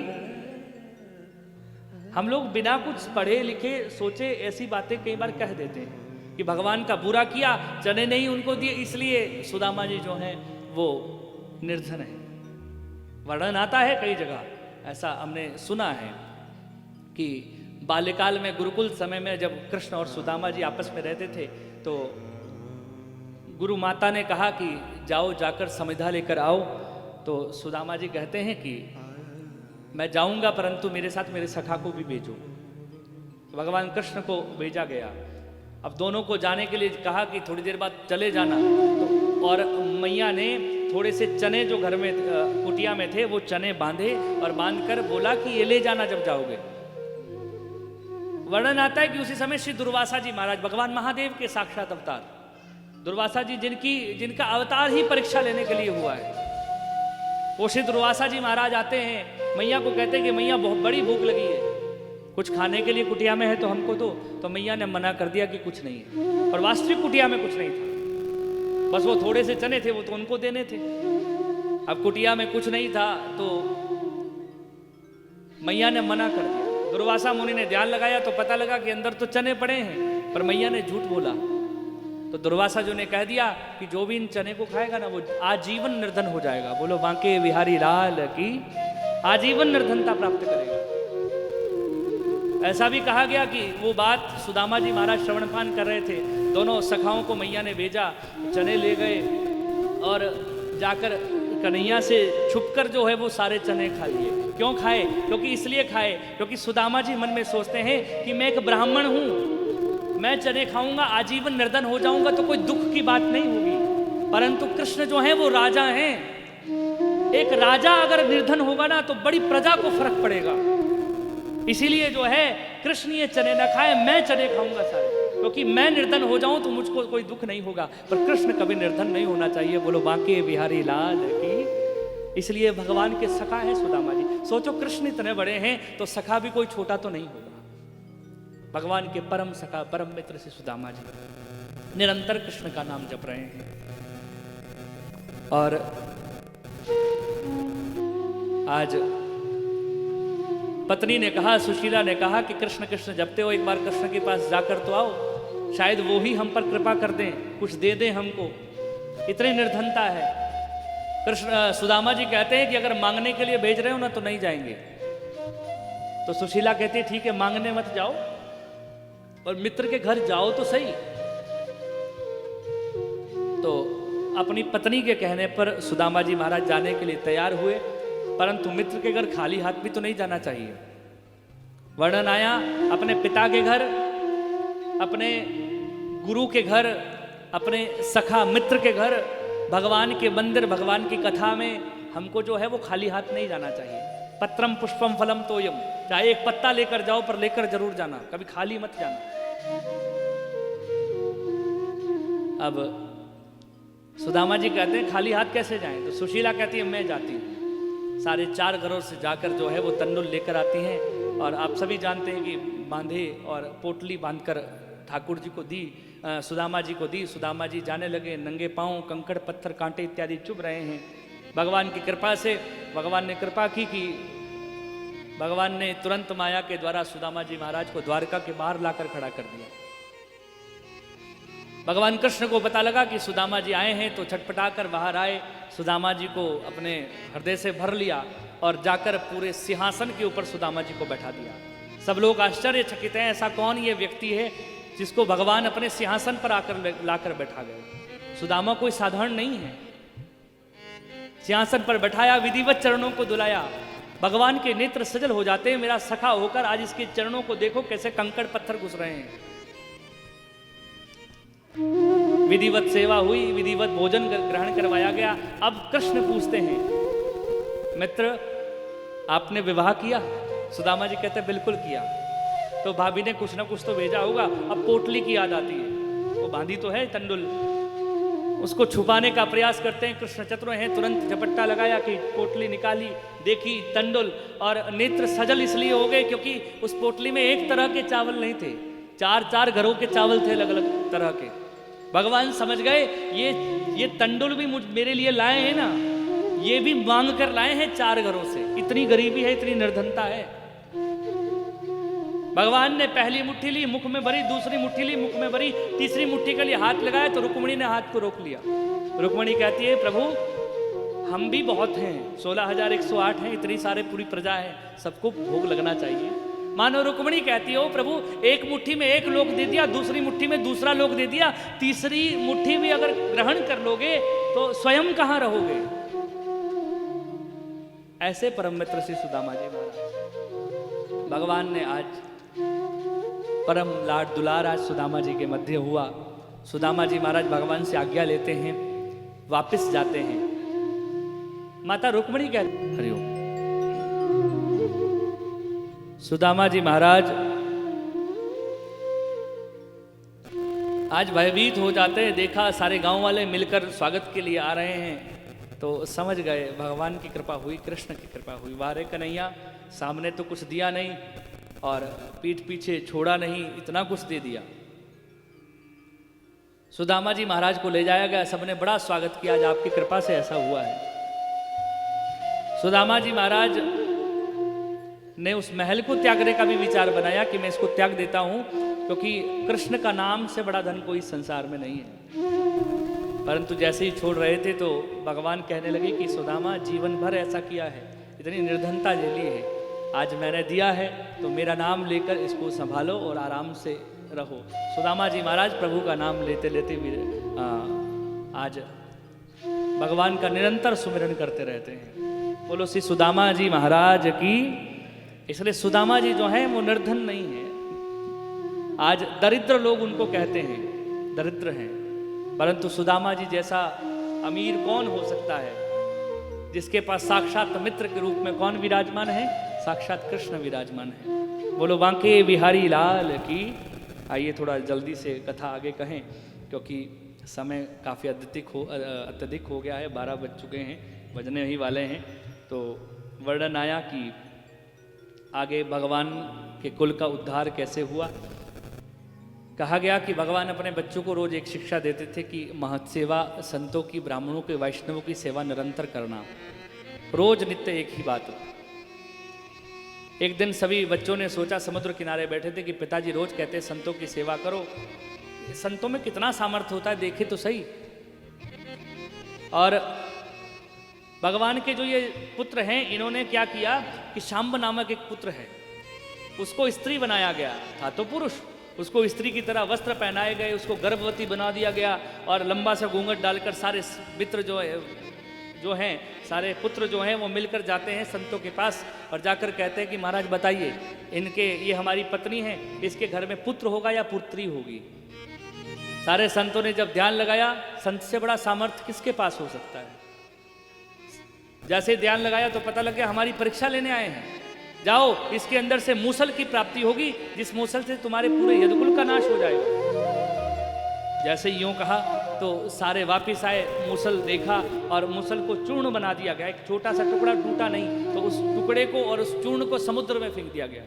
हम लोग बिना कुछ पढ़े लिखे सोचे ऐसी बातें कई बार कह देते हैं कि भगवान का बुरा किया, चने नहीं उनको दिए, इसलिए सुदामा जी जो हैं वो निर्धन है। वर्णन आता है कई जगह, ऐसा हमने सुना है। कि बाल्यकाल में गुरुकुल समय में जब कृष्ण और सुदामा जी आपस में रहते थे तो गुरु माता ने कहा कि जाओ जाकर समिधा लेकर आओ। तो सुदामा जी कहते हैं कि मैं जाऊंगा परंतु मेरे साथ मेरे सखा को भी भेजो। भगवान कृष्ण को भेजा गया। अब दोनों को जाने के लिए कहा कि थोड़ी देर बाद चले जाना। तो और मैया ने थोड़े से चने जो घर में कुटिया में थे वो चने बांधे और बांधकर बोला कि ये ले जाना जब जाओगे। वर्णन आता है कि उसी समय श्री दुर्वासा जी महाराज, भगवान महादेव के साक्षात अवतार दुर्वासा जी, जिनका अवतार ही परीक्षा लेने के लिए हुआ है, वो श्री दुर्वासा जी महाराज आते हैं। मैया को कहते हैं कि मैया बहुत बड़ी भूख लगी है, कुछ खाने के लिए कुटिया में है तो हमको दो। तो मैया ने मना कर दिया कि कुछ नहीं है। और वास्तविक कुटिया में कुछ नहीं था, बस वो थोड़े से चने थे वो तो उनको देने थे। अब कुटिया में कुछ नहीं था तो मैया ने मना कर दिया। दुर्वासा मुनि ने ध्यान लगाया तो पता लगा कि अंदर तो चने पड़े हैं, पर मैया ने झूठ बोला। तो दुर्वासा जो ने कह दिया कि जो भी इन चने को खाएगा ना वो आजीवन निर्धन हो जाएगा। बोलो बांके बिहारी लाल की, आजीवन निर्धनता प्राप्त करेगा। ऐसा भी कहा गया कि वो बात सुदामा जी महाराज श्रवणपान कर रहे थे, दोनों सखाओं को मैया ने भेजा, चने ले गए और जाकर कन्हैया से छुपकर जो है वो सारे चने खा लिए। क्यों खाए? क्योंकि इसलिए खाए क्योंकि सुदामा जी मन में सोचते हैं कि मैं एक ब्राह्मण हूं, मैं चने खाऊंगा आजीवन निर्धन हो जाऊंगा तो कोई दुख की बात नहीं होगी। परंतु कृष्ण जो है वो राजा हैं, एक राजा अगर निर्धन होगा ना तो बड़ी प्रजा को फर्क पड़ेगा। इसीलिए जो है कृष्ण ये चने न खाए, मैं चने खाऊंगा सारे, क्योंकि मैं निर्धन हो जाऊं तो मुझको कोई दुख नहीं होगा। पर कृष्ण कभी निर्धन नहीं होना चाहिए। बोलो बांके बिहारी लाल की। इसलिए भगवान के सखा है सुदामा जी। सोचो कृष्ण इतने बड़े हैं तो सखा भी कोई छोटा तो नहीं होगा। भगवान के परम सखा परम मित्र से सुदामा जी निरंतर कृष्ण का नाम जप रहे हैं। और आज पत्नी ने कहा, सुशीला ने कहा कि कृष्ण कृष्ण जपते हो, एक बार कृष्ण के पास जाकर तो आओ, शायद वो ही हम पर कृपा कर दें, कुछ दे दें हमको। इतनी निर्धनता है। कृष्ण सुदामा जी कहते हैं कि अगर मांगने के लिए भेज रहे हो ना तो नहीं जाएंगे। तो सुशीला कहती है ठीक है मांगने मत जाओ और मित्र के घर जाओ तो सही। तो अपनी पत्नी के कहने पर सुदामा जी महाराज जाने के लिए तैयार हुए, परंतु मित्र के घर खाली हाथ भी तो नहीं जाना चाहिए। वर्णन आया अपने पिता के घर, अपने गुरु के घर, अपने सखा मित्र के घर, भगवान के मंदिर, भगवान की कथा में हमको जो है वो खाली हाथ नहीं जाना चाहिए। पत्रम पुष्पम फलम तोयम, चाहे एक पत्ता लेकर जाओ पर लेकर जरूर जाना, कभी खाली मत जाना। अब सुदामा जी कहते हैं खाली हाथ कैसे जाएं? तो सुशीला कहती है मैं जाती हूँ। सारे 4 घरों से जाकर जो है वो तंडुल लेकर आती हैं। और आप सभी जानते हैं कि बांधे और पोटली बांधकर ठाकुर जी को दी, सुदामा जी को दी। सुदामा जी जाने लगे, नंगे पांव, कंकड़ पत्थर कांटे इत्यादि चुभ रहे हैं। भगवान की कृपा से भगवान ने कृपा की कि भगवान ने तुरंत माया के द्वारा सुदामा जी महाराज को द्वारका के बाहर लाकर खड़ा कर दिया। भगवान कृष्ण को पता लगा कि सुदामा जी आए हैं तो छटपटाकर बाहर आए, सुदामा जी को अपने हृदय से भर लिया और जाकर पूरे सिंहासन के ऊपर सुदामा जी को बैठा दिया। सब लोग आश्चर्यचकित हैं, ऐसा कौन ये व्यक्ति है जिसको भगवान अपने सिंहासन पर आकर लाकर बैठा गए। सुदामा कोई साधारण नहीं है। सिंहासन पर बैठाया, विधिवत चरणों को दुलाया। भगवान के नेत्र सजल हो जाते हैं, मेरा सखा होकर आज इसके चरणों को देखो कैसे कंकड़ पत्थर घुस रहे हैं। विधिवत सेवा हुई, विधिवत भोजन ग्रहण करवाया गया। अब कृष्ण पूछते हैं मित्र आपने विवाह किया? सुदामा जी कहते बिल्कुल किया। तो भाभी ने कुछ ना कुछ तो भेजा होगा। अब पोटली की याद आती है, वो बांधी तो है तंडुल, उसको छुपाने का प्रयास करते हैं। कृष्ण चतुर हैं, तुरंत झपट्टा लगाया कि पोटली निकाली, देखी तंडुल, और नेत्र सजल इसलिए हो गए क्योंकि उस पोटली में एक तरह के चावल नहीं थे, 4 घरों के चावल थे अलग अलग तरह के। भगवान समझ गए ये तंडुल भी मेरे लिए लाए हैं ना, ये भी मांग कर लाए हैं 4 घरों से। इतनी गरीबी है, इतनी निर्धनता है। भगवान ने पहली मुट्ठी ली, मुख में भरी, दूसरी मुट्ठी ली, मुख में भरी, तीसरी मुट्ठी के लिए हाथ लगाया तो रुक्मिणी ने हाथ को रोक लिया। रुक्मिणी कहती है प्रभु हम भी बहुत हैं, 16,108 हैं, इतनी सारे पूरी प्रजा है, सबको भोग लगना चाहिए। मानो रुक्मिणी कहती हो प्रभु एक मुट्ठी में एक लोक दे दिया, दूसरी मुट्ठी में दूसरा लोक दे दिया, तीसरी मुट्ठी भी अगर ग्रहण कर लोगे तो स्वयं कहां रहोगे। ऐसे परम मित्र श्री सुदामा जी महाराज, भगवान ने आज परम लाड दुलार आज सुदामा जी के मध्य हुआ। सुदामा जी महाराज भगवान से आज्ञा लेते हैं, वापस जाते हैं। माता रुक्मिणी कहती हरिओम। सुदामा जी महाराज आज भयभीत हो जाते हैं, देखा सारे गांव वाले मिलकर स्वागत के लिए आ रहे हैं तो समझ गए भगवान की कृपा हुई, कृष्ण की कृपा हुई। वारे कन्हैया, सामने तो कुछ दिया नहीं और पीठ पीछे छोड़ा नहीं, इतना कुछ दे दिया। सुदामा जी महाराज को ले जाया गया, सबने बड़ा स्वागत किया, आज आपकी कृपा से ऐसा हुआ है। सुदामा जी महाराज ने उस महल को त्यागने का भी विचार बनाया कि मैं इसको त्याग देता हूं, क्योंकि कृष्ण का नाम से बड़ा धन कोई संसार में नहीं है। परंतु जैसे ही छोड़ रहे थे तो भगवान कहने लगे कि सुदामा जीवन भर ऐसा किया है, इतनी निर्धनता झेली है, आज मैंने दिया है तो मेरा नाम लेकर इसको संभालो और आराम से रहो। सुदामा जी महाराज प्रभु का नाम लेते लेते भी आज भगवान का निरंतर सुमिरन करते रहते हैं। बोलो श्री सुदामा जी महाराज की। इसलिए सुदामा जी जो हैं वो निर्धन नहीं है, आज दरिद्र लोग उनको कहते हैं, दरिद्र हैं, परंतु सुदामा जी जैसा अमीर कौन हो सकता है, जिसके पास साक्षात मित्र के रूप में कौन विराजमान है, साक्षात कृष्ण विराजमान है। बोलो बांके बिहारी लाल की। आइए थोड़ा जल्दी से कथा आगे कहें, क्योंकि समय काफ़ी अत्यधिक हो गया है, 12 बज चुके हैं, बजने ही वाले हैं। तो वर्णन आया कि आगे भगवान के कुल का उद्धार कैसे हुआ। कहा गया कि भगवान अपने बच्चों को रोज एक शिक्षा देते थे कि महत सेवा, संतों की, ब्राह्मणों के, वैष्णवों की सेवा निरंतर करना, रोज नित्य एक ही बात। एक दिन सभी बच्चों ने सोचा, समुद्र किनारे बैठे थे, कि पिताजी रोज कहते हैं संतों की सेवा करो, संतों में कितना सामर्थ्य होता है देखे तो सही। और भगवान के जो ये पुत्र हैं, इन्होंने क्या किया कि शाम्ब नामक एक पुत्र है, उसको स्त्री बनाया गया, था तो पुरुष, उसको स्त्री की तरह वस्त्र पहनाए गए, उसको गर्भवती बना दिया गया और लंबा सा घूंघट डालकर सारे मित्र जो हैं सारे पुत्र जो हैं वो मिलकर जाते हैं संतों के पास और जाकर कहते हैं कि महाराज बताइए, इनके ये हमारी पत्नी है, इसके घर में पुत्र होगा या पुत्री होगी। सारे संतों ने जब ध्यान लगाया, संत से बड़ा सामर्थ्य किसके पास हो सकता है। जैसे ध्यान लगाया तो पता लग गया हमारी परीक्षा लेने आए हैं, जाओ इसके अंदर से मूसल की प्राप्ति होगी, जिस मूसल से तुम्हारे पूरे यदुकुल का नाश हो जाएगा। जैसे यूं कहा तो सारे वापिस आए, मूसल देखा और मूसल को चूर्ण बना दिया गया, एक छोटा सा टुकड़ा टूटा नहीं, तो उस टुकड़े को और उस चूर्ण को समुद्र में फेंक दिया गया।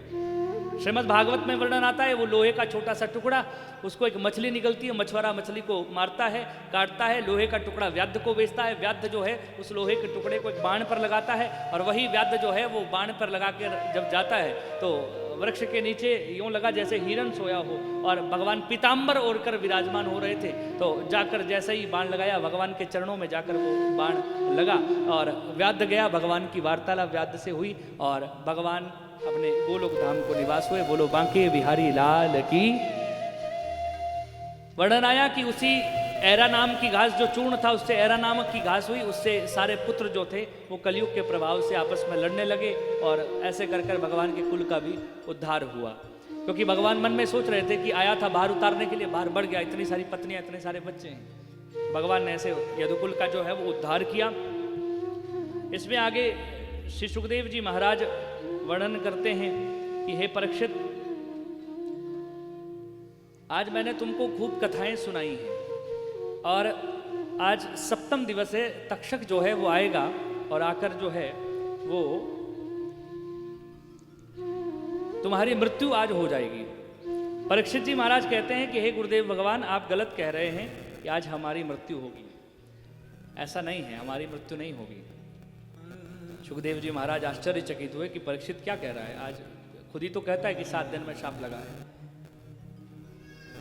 श्रीमद् भागवत में वर्णन आता है, वो लोहे का छोटा सा टुकड़ा, उसको एक मछली निकलती है, मछुआरा मछली को मारता है, काटता है, लोहे का टुकड़ा व्याध को बेचता है, व्याध जो है उस लोहे के टुकड़े को एक बाण पर लगाता है और वही व्याध जो है वो बाण पर लगा कर जब जाता है तो वृक्ष के नीचे यूं लगा जैसे हिरण सोया हो, और भगवान पीताम्बर ओढ़कर विराजमान हो रहे थे। तो जाकर जैसे ही बाण लगाया, भगवान के चरणों में जाकर वो बाण लगा और व्याध गया, भगवान की वार्तालाप व्याध से हुई और भगवान अपने गोलोक धाम को निवास हुए। बोलो बांके बिहारी लाल की। वर्णन आया कि उसी ऐरा नाम की घास जो चूर्ण था, उससे ऐरा नामक की घास हुई, उससे सारे पुत्र जो थे वो कलयुग के प्रभाव से आपस में लड़ने लगे और ऐसे कर कर भगवान के कुल का भी उद्धार हुआ। क्योंकि भगवान मन में सोच रहे थे कि आया था बाहर उतारने के लिए, बाहर बढ़ गया, इतनी सारी पत्नियां, इतने सारे बच्चे हैं। भगवान ने ऐसे यदुकुल का जो है वो उद्धार किया। इसमें आगे श्री सुखदेव जी महाराज वर्णन करते हैं कि हे परीक्षित, आज मैंने तुमको खूब कथाएं सुनाई हैं और आज सप्तम दिवस है, तक्षक जो है वो आएगा और आकर जो है वो तुम्हारी मृत्यु आज हो जाएगी। परीक्षित जी महाराज कहते हैं कि हे गुरुदेव भगवान, आप गलत कह रहे हैं कि आज हमारी मृत्यु होगी। ऐसा नहीं है, हमारी मृत्यु नहीं होगी। सुखदेव जी महाराज आश्चर्यचकित हुए कि परीक्षित क्या कह रहा है, आज खुद ही तो कहता है कि 7 दिन में शाप लगा है।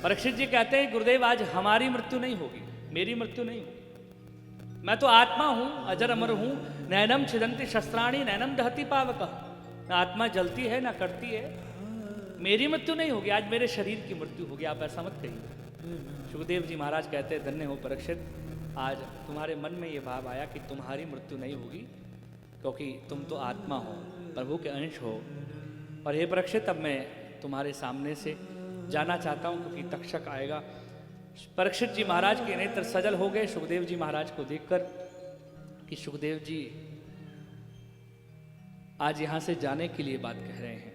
परीक्षित जी कहते हैं गुरुदेव, आज हमारी मृत्यु नहीं होगी, मेरी मृत्यु नहीं होगी। मैं तो आत्मा हूं, अजर अमर हूं। नैनम छिदंती शस्त्राणी नैनम दहती पावक। ना आत्मा जलती है ना कटती है, मेरी मृत्यु नहीं होगी, आज मेरे शरीर की मृत्यु होगी, आप ऐसा मत कहिए। सुखदेव जी महाराज कहते हैं, धन्य हो परीक्षित, आज तुम्हारे मन में ये भाव आया कि तुम्हारी मृत्यु नहीं होगी, क्योंकि तुम तो आत्मा हो, प्रभु के अंश हो। और हे परीक्षित, अब मैं तुम्हारे सामने से जाना चाहता हूँ, क्योंकि तक्षक आएगा। परीक्षित जी महाराज के नेत्र सजल हो गए सुखदेव जी महाराज को देखकर कि सुखदेव जी आज यहां से जाने के लिए बात कह रहे हैं।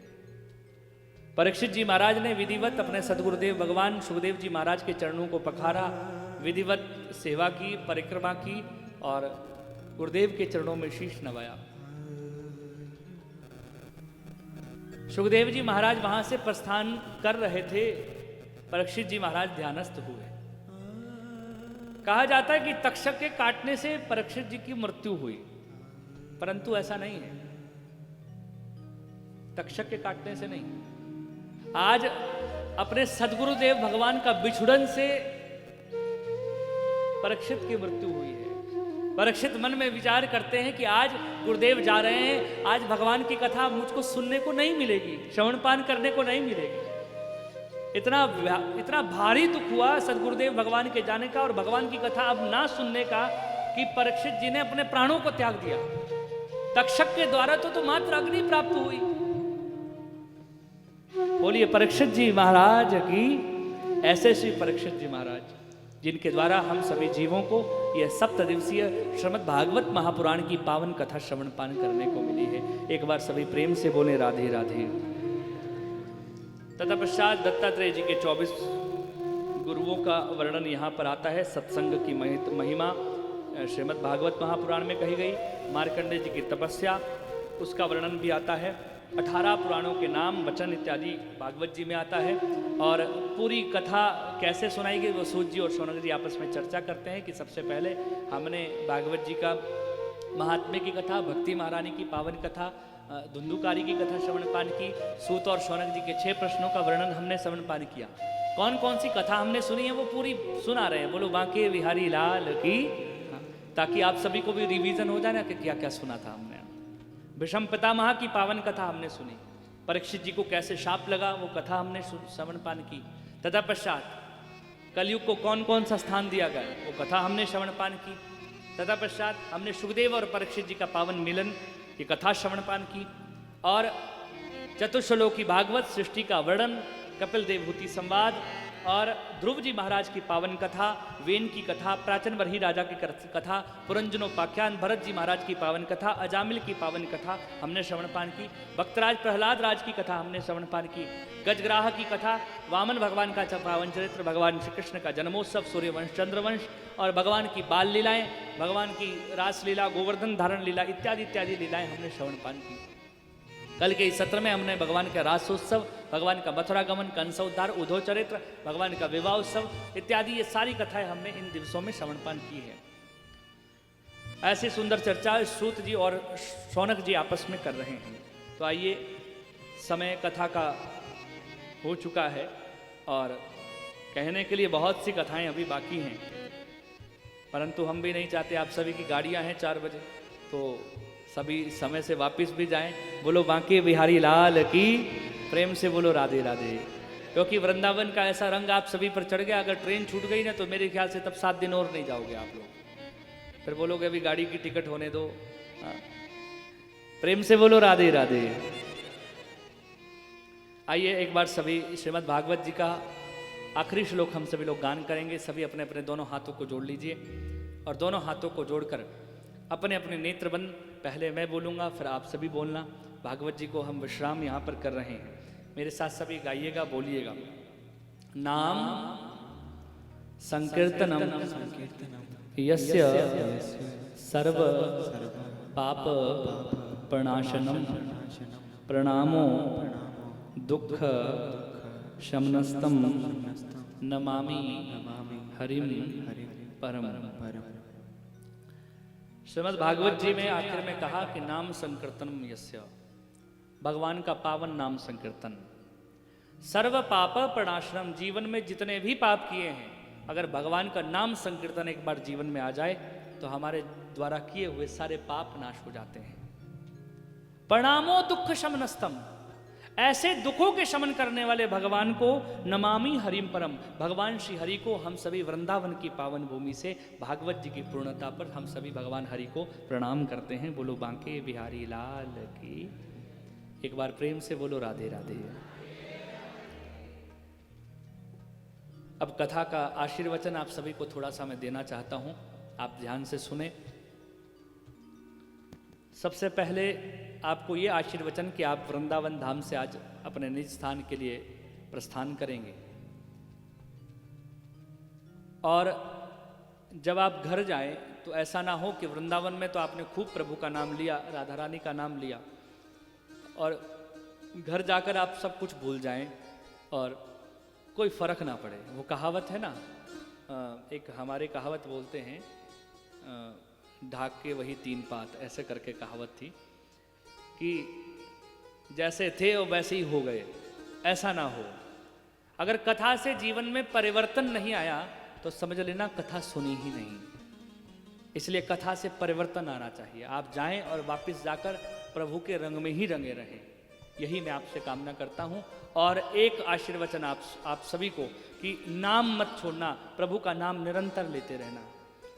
परीक्षित जी महाराज ने विधिवत अपने सदगुरुदेव भगवान सुखदेव जी महाराज के चरणों को पखारा, विधिवत सेवा की, परिक्रमा की और गुरुदेव के चरणों में शीश नवाया। सुखदेव जी महाराज वहां से प्रस्थान कर रहे थे, परीक्षित जी महाराज ध्यानस्थ हुए। कहा जाता है कि तक्षक के काटने से परीक्षित जी की मृत्यु हुई, परंतु ऐसा नहीं है। तक्षक के काटने से नहीं, आज अपने सदगुरुदेव भगवान का बिछुड़न से परीक्षित की मृत्यु हुई है। परीक्षित मन में विचार करते हैं कि आज गुरुदेव जा रहे हैं, आज भगवान की कथा मुझको सुनने को नहीं मिलेगी, श्रवण पान करने को नहीं मिलेगी। इतना भारी दुख हुआ सदगुरुदेव भगवान के जाने का और भगवान की कथा अब ना सुनने का कि परीक्षित जी ने अपने प्राणों को त्याग दिया। तक्षक के द्वारा तो मात्र अग्नि प्राप्त हुई। बोलिए परीक्षित जी महाराज की। ऐसे श्री परीक्षित जी महाराज जिनके द्वारा हम सभी जीवों को यह 7 दिवसीय श्रीमद् भागवत महापुराण की पावन कथा श्रवण पान करने को मिली है। एक बार सभी प्रेम से बोले राधे राधे। तत्पश्चात दत्तात्रेय जी के 24 गुरुओं का वर्णन यहाँ पर आता है। सत्संग की महिमा श्रीमद् भागवत महापुराण में कही गई। मार्कंडेय जी की तपस्या, उसका वर्णन भी आता है। 18 पुराणों के नाम वचन इत्यादि भागवत जी में आता है। और पूरी कथा कैसे सुनाई गई वो सूत जी और शौनक जी आपस में चर्चा करते हैं कि सबसे पहले हमने भागवत जी का महात्म्य की कथा, भक्ति महारानी की पावन कथा, धुंधुकारी की कथा श्रवण पान की। सूत और शौनक जी के 6 प्रश्नों का वर्णन हमने श्रवण पान किया। कौन कौन सी कथा हमने सुनी है वो पूरी सुना रहे हैं। बोलो बांके बिहारी लाल की, ताकि आप सभी को भी रिवीजन हो जाए ना कि क्या क्या सुना था हमने। भीष्म पितामह की पावन कथा हमने सुनी। परीक्षित जी को कैसे शाप लगा वो कथा हमने श्रवण पान की। तत्पश्चात कलयुग को कौन कौन सा स्थान दिया गया वो कथा हमने श्रवण पान की। तत्पश्चात हमने सुखदेव और परीक्षित जी का पावन मिलन की कथा श्रवण पान की। और चतुश्लोकी भागवत सृष्टि का वर्णन, कपिल देवहूति संवाद और ध्रुव जी महाराज की पावन कथा, वेन की कथा, प्राचीन बरही राजा की कथा, पुरंजनोपाख्यान, भरत जी महाराज की पावन कथा, अजामिल की पावन कथा हमने श्रवण पान की। भक्तराज प्रहलाद राज की कथा हमने श्रवण पान की। गजग्राह की कथा, वामन भगवान का पावन चरित्र, भगवान श्री कृष्ण का जन्मोत्सव, सूर्यवंश, चंद्रवंश और भगवान की बाल लीलाएं, भगवान की रासलीला, गोवर्धन धारण लीला इत्यादि इत्यादि लीलाएं हमने श्रवण पान की। कल के इस सत्र में हमने भगवान का रासोत्सव, भगवान का मथुरा गमन, कंस उद्धार, उद्धव चरित्र, भगवान का विवाह उत्सव इत्यादि ये सारी कथाएं हमने इन दिवसों में श्रवण पान की है। ऐसी सुंदर चर्चा सूत जी और शौनक जी आपस में कर रहे हैं। तो आइए, समय कथा का हो चुका है और कहने के लिए बहुत सी कथाएं अभी बाकी हैं, परंतु हम भी नहीं चाहते, आप सभी की गाड़ियां हैं 4 बजे, तो सभी समय से वापस भी जाएं। बोलो बांके बिहारी लाल की, प्रेम से बोलो राधे राधे। क्योंकि वृंदावन का ऐसा रंग आप सभी पर चढ़ गया। अगर ट्रेन छूट गई ना तो मेरे ख्याल से तब 7 दिन और नहीं जाओगे आप लोग। फिर बोलोगे अभी गाड़ी की टिकट होने दो। प्रेम से बोलो राधे राधे। आइए एक बार सभी श्रीमद् भागवत जी का आखिरी श्लोक हम सभी लोग गान करेंगे। सभी अपने अपने दोनों हाथों को जोड़ लीजिए और दोनों हाथों को जोड़कर अपने अपने नेत्र बंद, पहले मैं बोलूँगा फिर आप सभी बोलना। भागवत जी को हम विश्राम यहाँ पर कर रहे हैं। मेरे साथ सभी गाइएगा, बोलिएगा। नाम संकीर्तनम यस्य सर्व पाप प्रणाशनम प्रणामो दुख शमनस्तम नमामि हरिम परम। श्रीमद् भागवत जी में आखिर में कहा कि नाम संकीर्तनम यस्य, भगवान का पावन नाम संकीर्तन। सर्व पाप प्रणाशनम, जीवन में जितने भी पाप किए हैं अगर भगवान का नाम संकीर्तन एक बार जीवन में आ जाए तो हमारे द्वारा किए हुए सारे पाप नाश हो जाते हैं। प्रणामो दुख शमनस्तम, ऐसे दुखों के शमन करने वाले भगवान को नमामि हरिम परम, भगवान श्री हरि को हम सभी वृंदावन की पावन भूमि से भागवत जी की पूर्णता पर हम सभी भगवान हरि को प्रणाम करते हैं। बोलो बांके बिहारी लाल की। एक बार प्रेम से बोलो राधे राधे। अब कथा का आशीर्वचन आप सभी को थोड़ा सा मैं देना चाहता हूं, आप ध्यान से सुने। सबसे पहले आपको ये आशीर्वचन कि आप वृंदावन धाम से आज अपने निज स्थान के लिए प्रस्थान करेंगे, और जब आप घर जाएं तो ऐसा ना हो कि वृंदावन में तो आपने खूब प्रभु का नाम लिया, राधा रानी का नाम लिया, और घर जाकर आप सब कुछ भूल जाएं और कोई फर्क ना पड़े। वो कहावत है ना, एक हमारे कहावत बोलते हैं, ढाक के वही तीन पात, ऐसे करके कहावत थी कि जैसे थे वो वैसे ही हो गए, ऐसा ना हो। अगर कथा से जीवन में परिवर्तन नहीं आया तो समझ लेना कथा सुनी ही नहीं। इसलिए कथा से परिवर्तन आना चाहिए। आप जाएं और वापस जाकर प्रभु के रंग में ही रंगे रहें, यही मैं आपसे कामना करता हूं। और एक आशीर्वचन आप सभी को कि नाम मत छोड़ना, प्रभु का नाम निरंतर लेते रहना,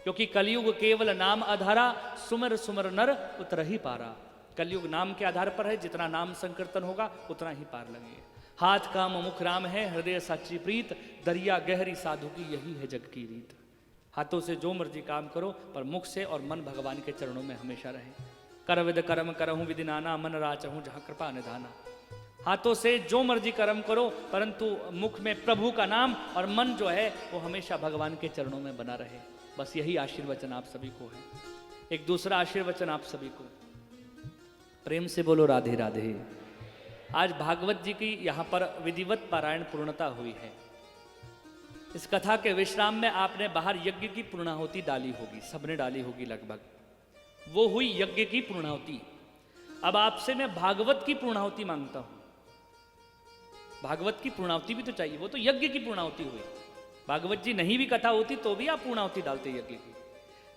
क्योंकि कलयुग केवल नाम आधारा, सुमर सुमर नर उतर ही पारा। कलयुग नाम के आधार पर है, जितना नाम संकीर्तन होगा उतना ही पार लगेगा। हाथ काम मुख राम है, हृदय साची प्रीत, दरिया गहरी साधु की यही है जग की रीत। हाथों से जो मर्जी काम करो, पर मुख से और मन भगवान के चरणों में हमेशा रहे। कर विद कर्म करहूँ विधि नाना, मन राचहूँ जहाँ कृपा निधाना। हाथों से जो मर्जी कर्म करो, परंतु मुख में प्रभु का नाम और मन जो है वो हमेशा भगवान के चरणों में बना रहे। बस यही आशीर्वचन आप सभी को है। एक दूसरा आशीर्वचन आप सभी को, प्रेम से बोलो राधे राधे। आज भागवत जी की यहाँ पर विधिवत पारायण पूर्णता हुई है। इस कथा के विश्राम में आपने बाहर यज्ञ की पूर्णाहुति डाली होगी, सबने डाली होगी लगभग। वो हुई यज्ञ की पूर्णाहुति। अब आपसे मैं भागवत की पूर्णाहुति मांगता हूं। भागवत की पूर्णाहुति भी तो चाहिए, वो तो यज्ञ की पूर्णाहुति हुई। भागवत जी नहीं भी कथा होती तो भी आप पूर्णाहुति डालते यज्ञ की।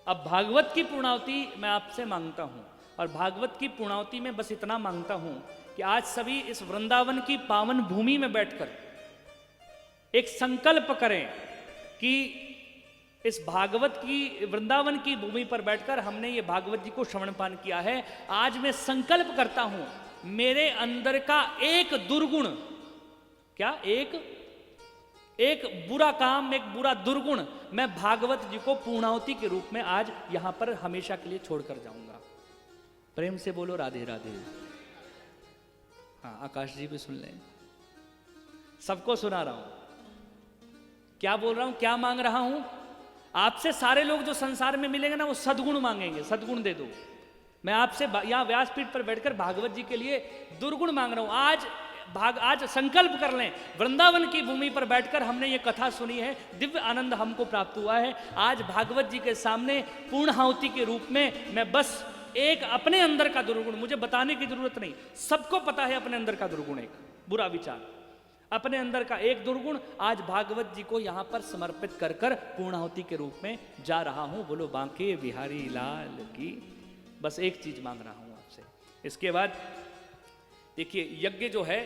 अब भागवत की पूर्णाहुति मैं आपसे मांगता हूं, और भागवत की पूर्णाहुति में बस इतना मांगता हूं कि आज सभी इस वृंदावन की पावन भूमि में बैठकर एक संकल्प करें कि इस भागवत की वृंदावन की भूमि पर बैठकर हमने ये भागवत जी को श्रवण पान किया है। आज मैं संकल्प करता हूं मेरे अंदर का एक दुर्गुण, क्या एक बुरा काम, एक बुरा दुर्गुण मैं भागवत जी को पूर्णाहुति के रूप में आज यहां पर हमेशा के लिए छोड़कर जाऊंगा। प्रेम से बोलो राधे राधे। हाँ, आकाश जी भी सुन लें, सबको सुना रहा हूं क्या बोल रहा हूं, क्या मांग रहा हूं। आपसे सारे लोग जो संसार में मिलेंगे ना, वो सद्गुण मांगेंगे, सद्गुण दे दो। मैं आपसे यहाँ व्यासपीठ पर बैठकर भागवत जी के लिए दुर्गुण मांग रहा हूं। आज संकल्प कर लें, वृंदावन की भूमि पर बैठकर हमने ये कथा सुनी है, दिव्य आनंद हमको प्राप्त हुआ है। आज भागवत जी के सामने पूर्णाहुति के रूप में मैं बस एक अपने अंदर का दुर्गुण, मुझे बताने की जरूरत नहीं, सबको पता है अपने अंदर का दुर्गुण, एक बुरा विचार, अपने अंदर का एक दुर्गुण आज भागवत जी को यहां पर समर्पित कर कर पूर्णाहुति के रूप में जा रहा हूं। बोलो बांके बिहारी लाल की। बस एक चीज मांग रहा हूं आपसे। इसके बाद देखिए, यज्ञ जो है,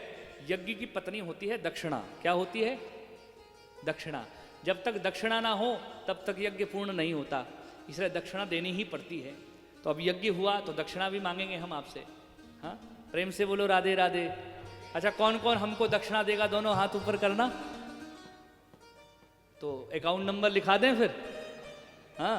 यज्ञ की पत्नी होती है दक्षिणा। क्या होती है? दक्षिणा। जब तक दक्षिणा ना हो तब तक यज्ञ पूर्ण नहीं होता, इसलिए दक्षिणा देनी ही पड़ती है। तो अब यज्ञ हुआ तो दक्षिणा भी मांगेंगे हम आपसे। हाँ, प्रेम से बोलो राधे राधे। अच्छा, कौन कौन हमको दक्षिणा देगा? दोनों हाथ ऊपर करना। तो अकाउंट नंबर लिखा दें फिर। हाँ,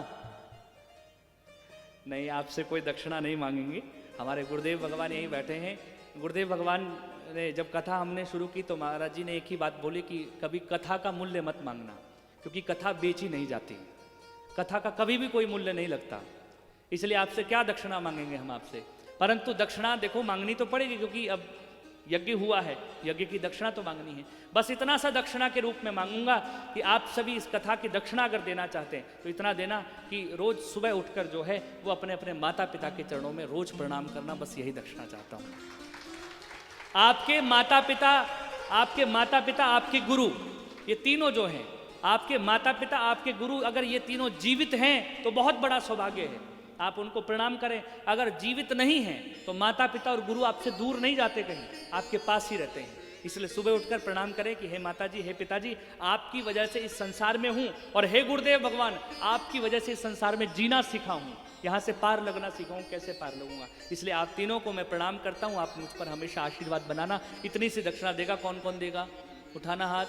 नहीं, आपसे कोई दक्षिणा नहीं मांगेंगे। हमारे गुरुदेव भगवान यहीं बैठे हैं। गुरुदेव भगवान ने जब कथा हमने शुरू की तो महाराज जी ने एक ही बात बोली कि कभी कथा का मूल्य मत मांगना, क्योंकि कथा बेची नहीं जाती, कथा का कभी भी कोई मूल्य नहीं लगता। इसलिए आपसे क्या दक्षिणा मांगेंगे हम आपसे, परंतु दक्षिणा देखो मांगनी तो पड़ेगी, क्योंकि अब यज्ञ हुआ है, यज्ञ की दक्षिणा तो मांगनी है। बस इतना सा दक्षिणा के रूप में मांगूंगा कि आप सभी इस कथा की दक्षिणा अगर देना चाहते हैं तो इतना देना कि रोज सुबह उठकर जो है वो अपने अपने माता पिता के चरणों में रोज प्रणाम करना। बस यही दक्षिणा चाहता हूँ। आपके माता पिता, आपके गुरु, ये तीनों जो हैं, आपके माता पिता, आपके गुरु, अगर ये तीनों जीवित हैं तो बहुत बड़ा सौभाग्य है। आप उनको प्रणाम करें। अगर जीवित नहीं हैं तो माता पिता और गुरु आपसे दूर नहीं जाते, कहीं आपके पास ही रहते हैं। इसलिए सुबह उठकर प्रणाम करें कि हे माता जी, हे पिताजी, आपकी वजह से इस संसार में हूँ, और हे गुरुदेव भगवान, आपकी वजह से इस संसार में जीना सीखा हूँ, यहाँ से पार लगना सीखा हूँ, कैसे पार लगूंगा। इसलिए आप तीनों को मैं प्रणाम करता हूँ। आप मुझ पर हमेशा आशीर्वाद बनाना। इतनी सी दक्षिणा देगा कौन कौन देगा? उठाना हाथ,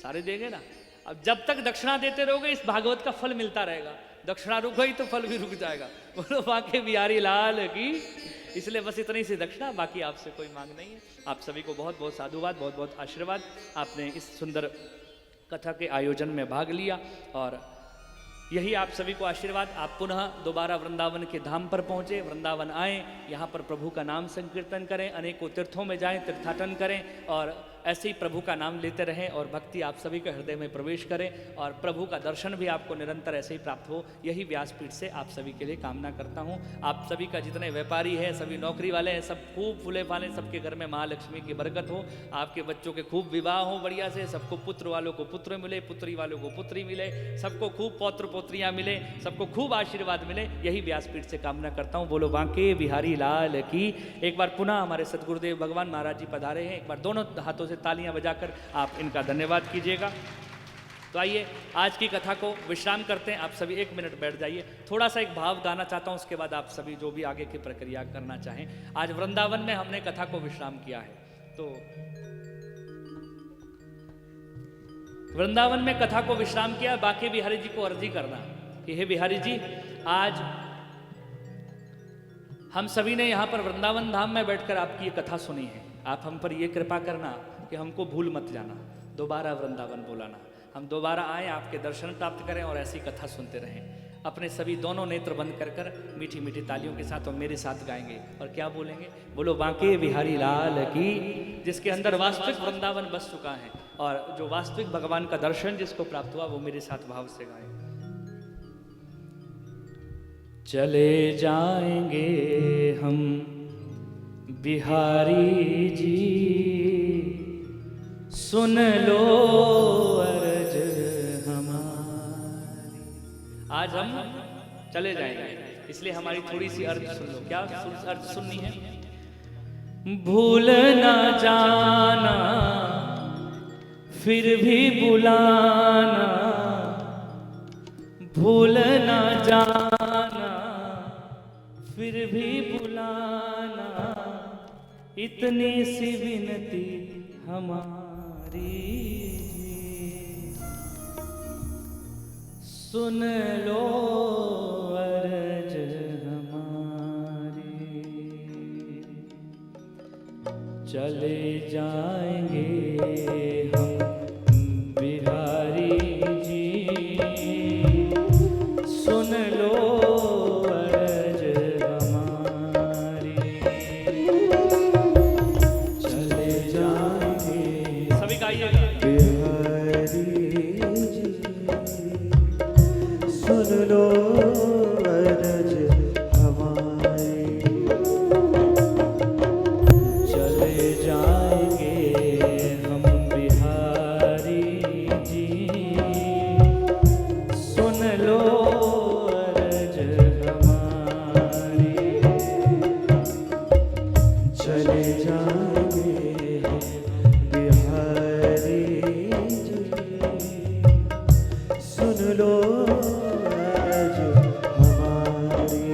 सारे देंगे ना। अब जब तक दक्षिणा देते रहोगे इस भागवत का फल मिलता रहेगा। दक्षिणा रुक गई तो फल भी रुक जाएगा। बोलो बांके बिहारी लाल की। इसलिए बस इतनी सी दक्षिणा, बाकी आपसे कोई मांग नहीं है। आप सभी को बहुत बहुत साधुवाद, बहुत बहुत आशीर्वाद। आपने इस सुंदर कथा के आयोजन में भाग लिया, और यही आप सभी को आशीर्वाद। आप पुनः दोबारा वृंदावन के धाम पर पहुँचे, वृंदावन आएँ, यहाँ पर प्रभु का नाम संकीर्तन करें, अनेकों तीर्थों में जाएं, तीर्थाटन करें, और ऐसे ही प्रभु का नाम लेते रहें, और भक्ति आप सभी के हृदय में प्रवेश करें, और प्रभु का दर्शन भी आपको निरंतर ऐसे ही प्राप्त हो। यही व्यासपीठ से आप सभी के लिए कामना करता हूँ। आप सभी का जितने व्यापारी हैं, सभी नौकरी वाले हैं, सब खूब फूले फाले, सबके घर में महालक्ष्मी की बरकत हो। आपके बच्चों के खूब विवाह हो बढ़िया से, सबको पुत्र वालों को पुत्र मिले, पुत्री वालों को पुत्री मिले, सबको खूब पौत्र पोत्रियाँ मिले, सबको खूब आशीर्वाद मिले। यही व्यासपीठ से कामना करता हूँ। बोलो बांके बिहारी लाल की। एक बार पुनः हमारे सदगुरुदेव भगवान महाराज जी पधारे हैं। एक बार दोनों हाथों से तालियां बजाकर आप इनका धन्यवाद कीजिएगा। तो आइए आज की कथा को विश्राम करते हैं। आप सभी 1 मिनट बैठ जाइए। थोड़ा सा एक भाव गाना चाहता हूं, उसके बाद आप सभी जो भी आगे की प्रक्रिया करना चाहें। आज वृंदावन में हमने कथा को विश्राम किया है, तो वृंदावन में कथा को विश्राम किया। बाकी बिहारी जी को अर्जी करना कि हे बिहारी जी, आज हम सभी ने यहाँ पर वृंदावन धाम में बैठकर आपकी ये कथा सुनी है। आप हम पर ये कृपा करना कि हमको भूल मत जाना, दोबारा वृंदावन बुलाना, हम दोबारा आए, आपके दर्शन प्राप्त करें और ऐसी कथा सुनते रहें। अपने सभी दोनों नेत्र बंद कर कर मीठी मीठी तालियों के साथ और मेरे साथ गाएंगे। और क्या बोलेंगे? बोलो बांके बिहारी लाल की। जिसके अंदर वास्तविक वृंदावन बस चुका है और जो वास्तविक भगवान का दर्शन जिसको प्राप्त हुआ, वो मेरे साथ भाव से गाएं। चले जाएंगे हम बिहारी जी, सुन लो अर्ज हमारी। आज हम चले जाएंगे, इसलिए हमारी थोड़ी सी अर्ज सुन लो। क्या अर्ज सुननी है? भूल ना जाना फिर भी बुलाना, भूल ना जाना फिर भी बुलाना, इतनी सी विनती हमारी, सुन लो अर्ज हमारी। चले जाएंगे हम बिहारी जी, सुन लो अर्ज हमारी। चले जाएंगे, सभी गाइएगा, बिहारी जी, सुन लो अर्ज हमारी। चले जाएंगे हम बिहारी जी, सुन लो अर्ज हमारी। चले जाएंगे बिहारी जी, सुन लो अर्ज हमारी।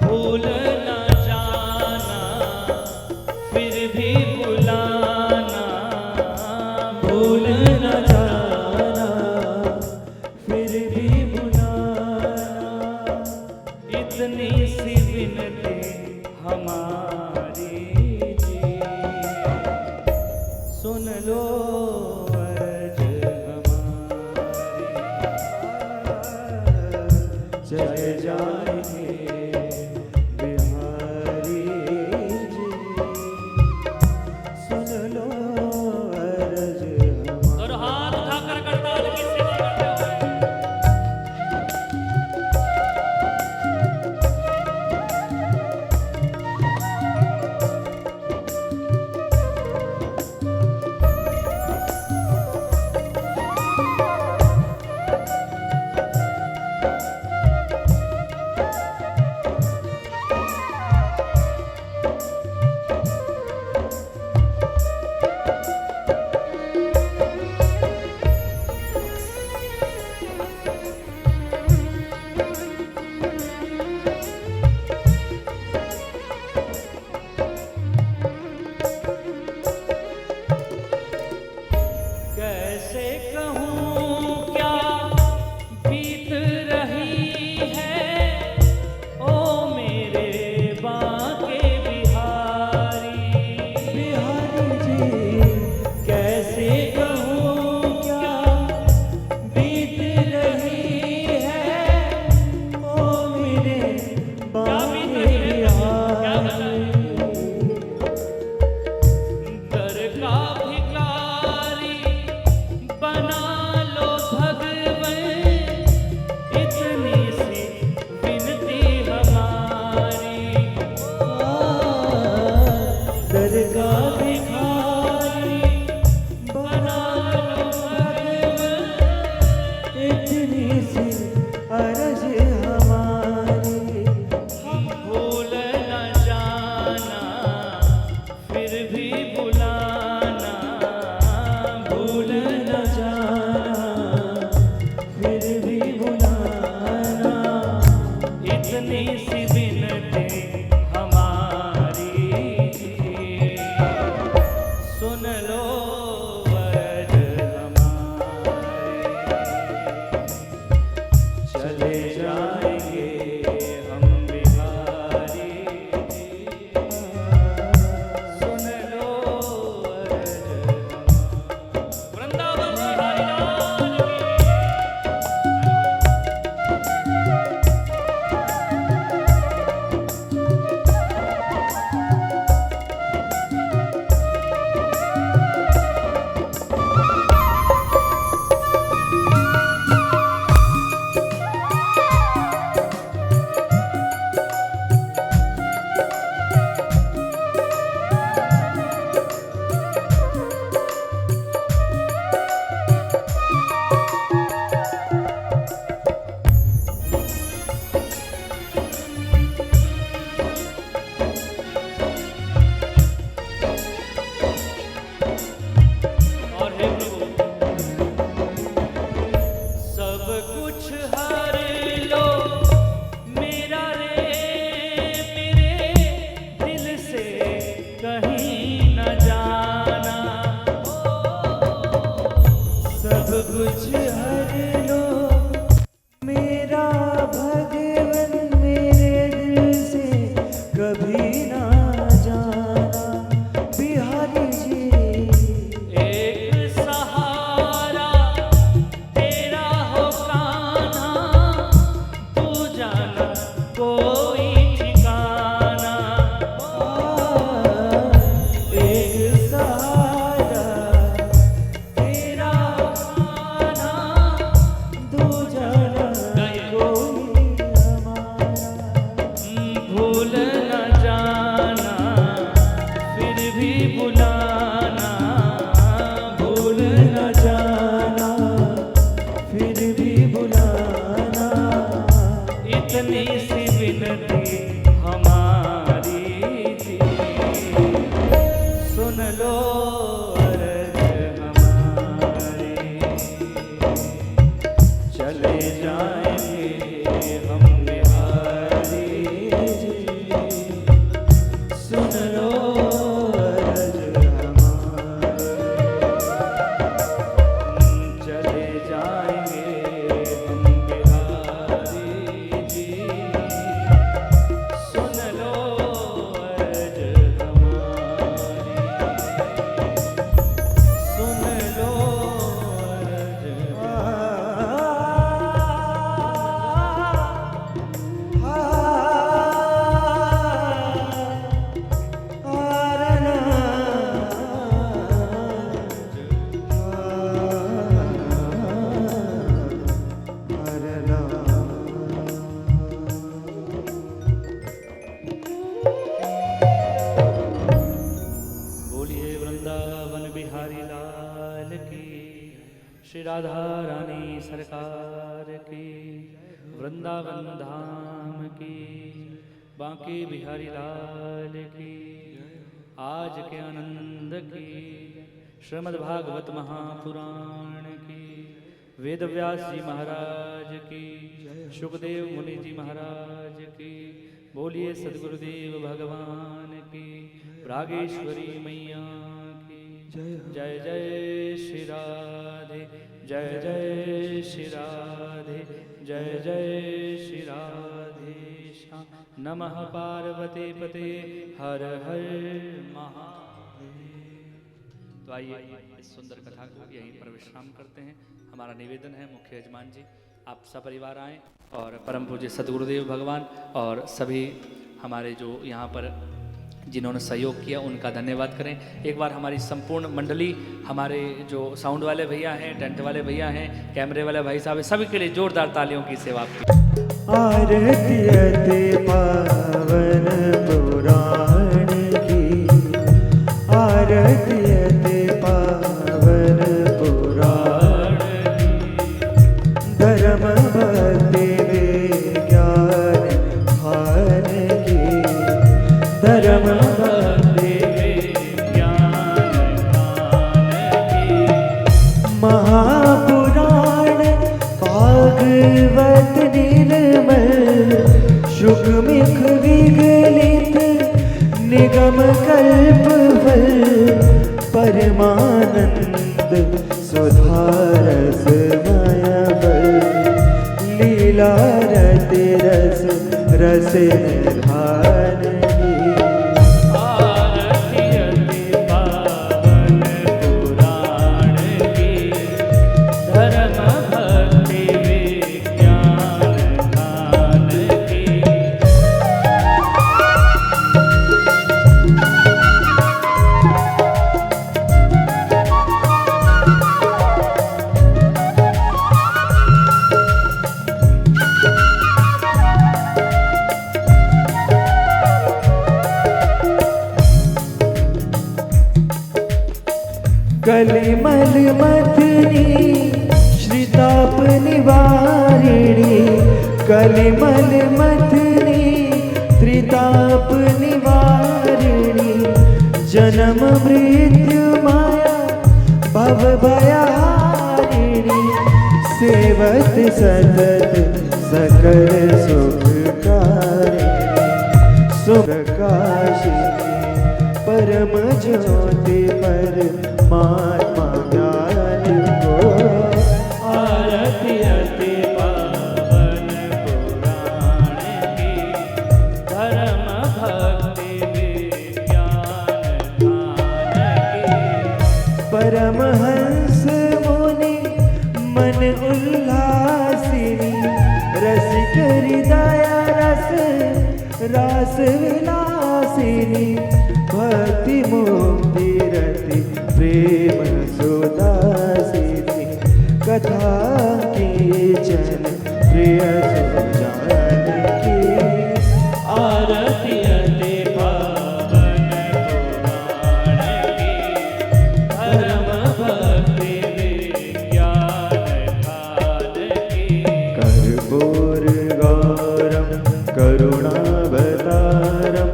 भूल न जाना फिर भी बुलाना, भूल न जाना फिर भी बुलाना, इतनी सी विनती हमारी जी, सुन लो अर्ज हमारी। चले जाएंगे बिहारी जी, सुन लो अर्ज हमारी। और हाथ उठाकर करताल की सेवा करते हुए बुलाना भूल न जाना, फिर भी बुलाना, इतनी सी विनती हमारी जी, सुन लो अर्ज हमारी। चले जाएंगे हम बिहारी जी, सुन लो अर्ज हमारी। वृंदावन बिहारी लाल की। और हे प्रभु, सब कुछ हर लो मेरा रे, मेरे दिल से कहीं न जाना। सब कुछ हर लो मेरा भगवन, मेरे दिल से कभी ना जाना। बिहारी जी एक सहारा तेरा हो कान्हा, तू जाना कोई ठिकाना। एक सहारा तेरा हो कान्हा, तू जाना कोई हमारा। भूल न जाना फिर भी बुलाना, भूल न जाना, फिर भी बुलाना, इतनी सी विनती हमारी जी, सुन लो अर्ज हमारी। चले जाएंगे हम बिहारी जी, सुन लो अर्ज हमारी। चले जाएंगे हम बिहारी जी, सुन लो अर्ज हमारी, सुन लो अर्ज बोलिए वृंदावन बिहारी लाल की, श्री राधा रानी सरकार की, वृंदावन धाम की, बांके बिहारी लाल की, आज के आनंद की, श्रीमद् भागवत महापुराण की, वेद व्यास जी महाराज की, सुखदेव मुनि जी महाराज की, बोलिए सद्गुरुदेव भगवान की, रागेश्वरी मैया की जय। जय श्री राधे, जय जय श्री राधे, जय जय श्री राधे श्याम। नमः पार्वती पते हर हर महादेव। तो आइए इस सुंदर कथा को यहीं पर विश्राम करते हैं। हमारा निवेदन है मुख्य यजमान जी आप सपरिवार आएँ और परम पूज्य सद्गुरुदेव भगवान और सभी हमारे जो यहाँ पर जिन्होंने सहयोग किया उनका धन्यवाद करें। एक बार हमारी संपूर्ण मंडली, हमारे जो साउंड वाले भैया हैं, टेंट वाले भैया हैं, कैमरे वाले भाई साहब हैं, सभी के लिए जोरदार तालियों की सेवा आपकी। आरती अति पावन पुराण की, आरती अति पावन पुराण की, धर्म भक्ति विज्ञान खान की, धर्म भक्ति विज्ञान महापुराण भागवत निर्मल शुकमिख विगलित निगम कल्पफल परमानंद सुधारस मयबल लीला रति रस रस निधान कलिमल मथनी श्रिताप निवारिणी कलिमल मथनी त्रिताप निवारिणी जन्म मृत्यु माया भव भयहारिणी सेवत सतत सकल सुखकारिणी सुप्रकाशिनी परम ज्योति परमात्मा ज्ञान को आरती अति पावन पुराण की धर्म भक्ति विज्ञान ध्यान की परमहंस मुनि मन उल्लासिनी रसिक हृदय रस रास विलासिनी भक्ति मुक्ति रति प्रेम सुदासिनी कथा की जन प्रिय सुजान की आरती अति पावन पुराण की धर्म भक्ति विज्ञान ध्यान की कर्पूर गौरम करुणावतारम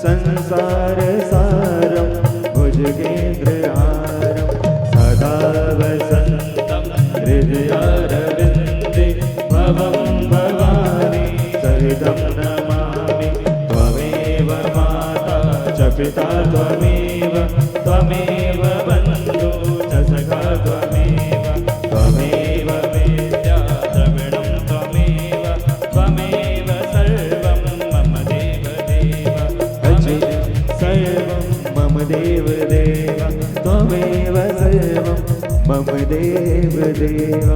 संसार सारम भुजगेन्द्रहारम सदा वसन्तं हृदयारविन्दे भवं भवानी सहितं नमामि त्वमेव माता च पिता त्वमेव त्वमेव बन्धु च सखा त्वमेव विद्या द्रविणं त्वमेव त्वमेव सर्वं मम देवदेव सर्वं मम देवदेव त्वमेव सर्वं मम देवदेव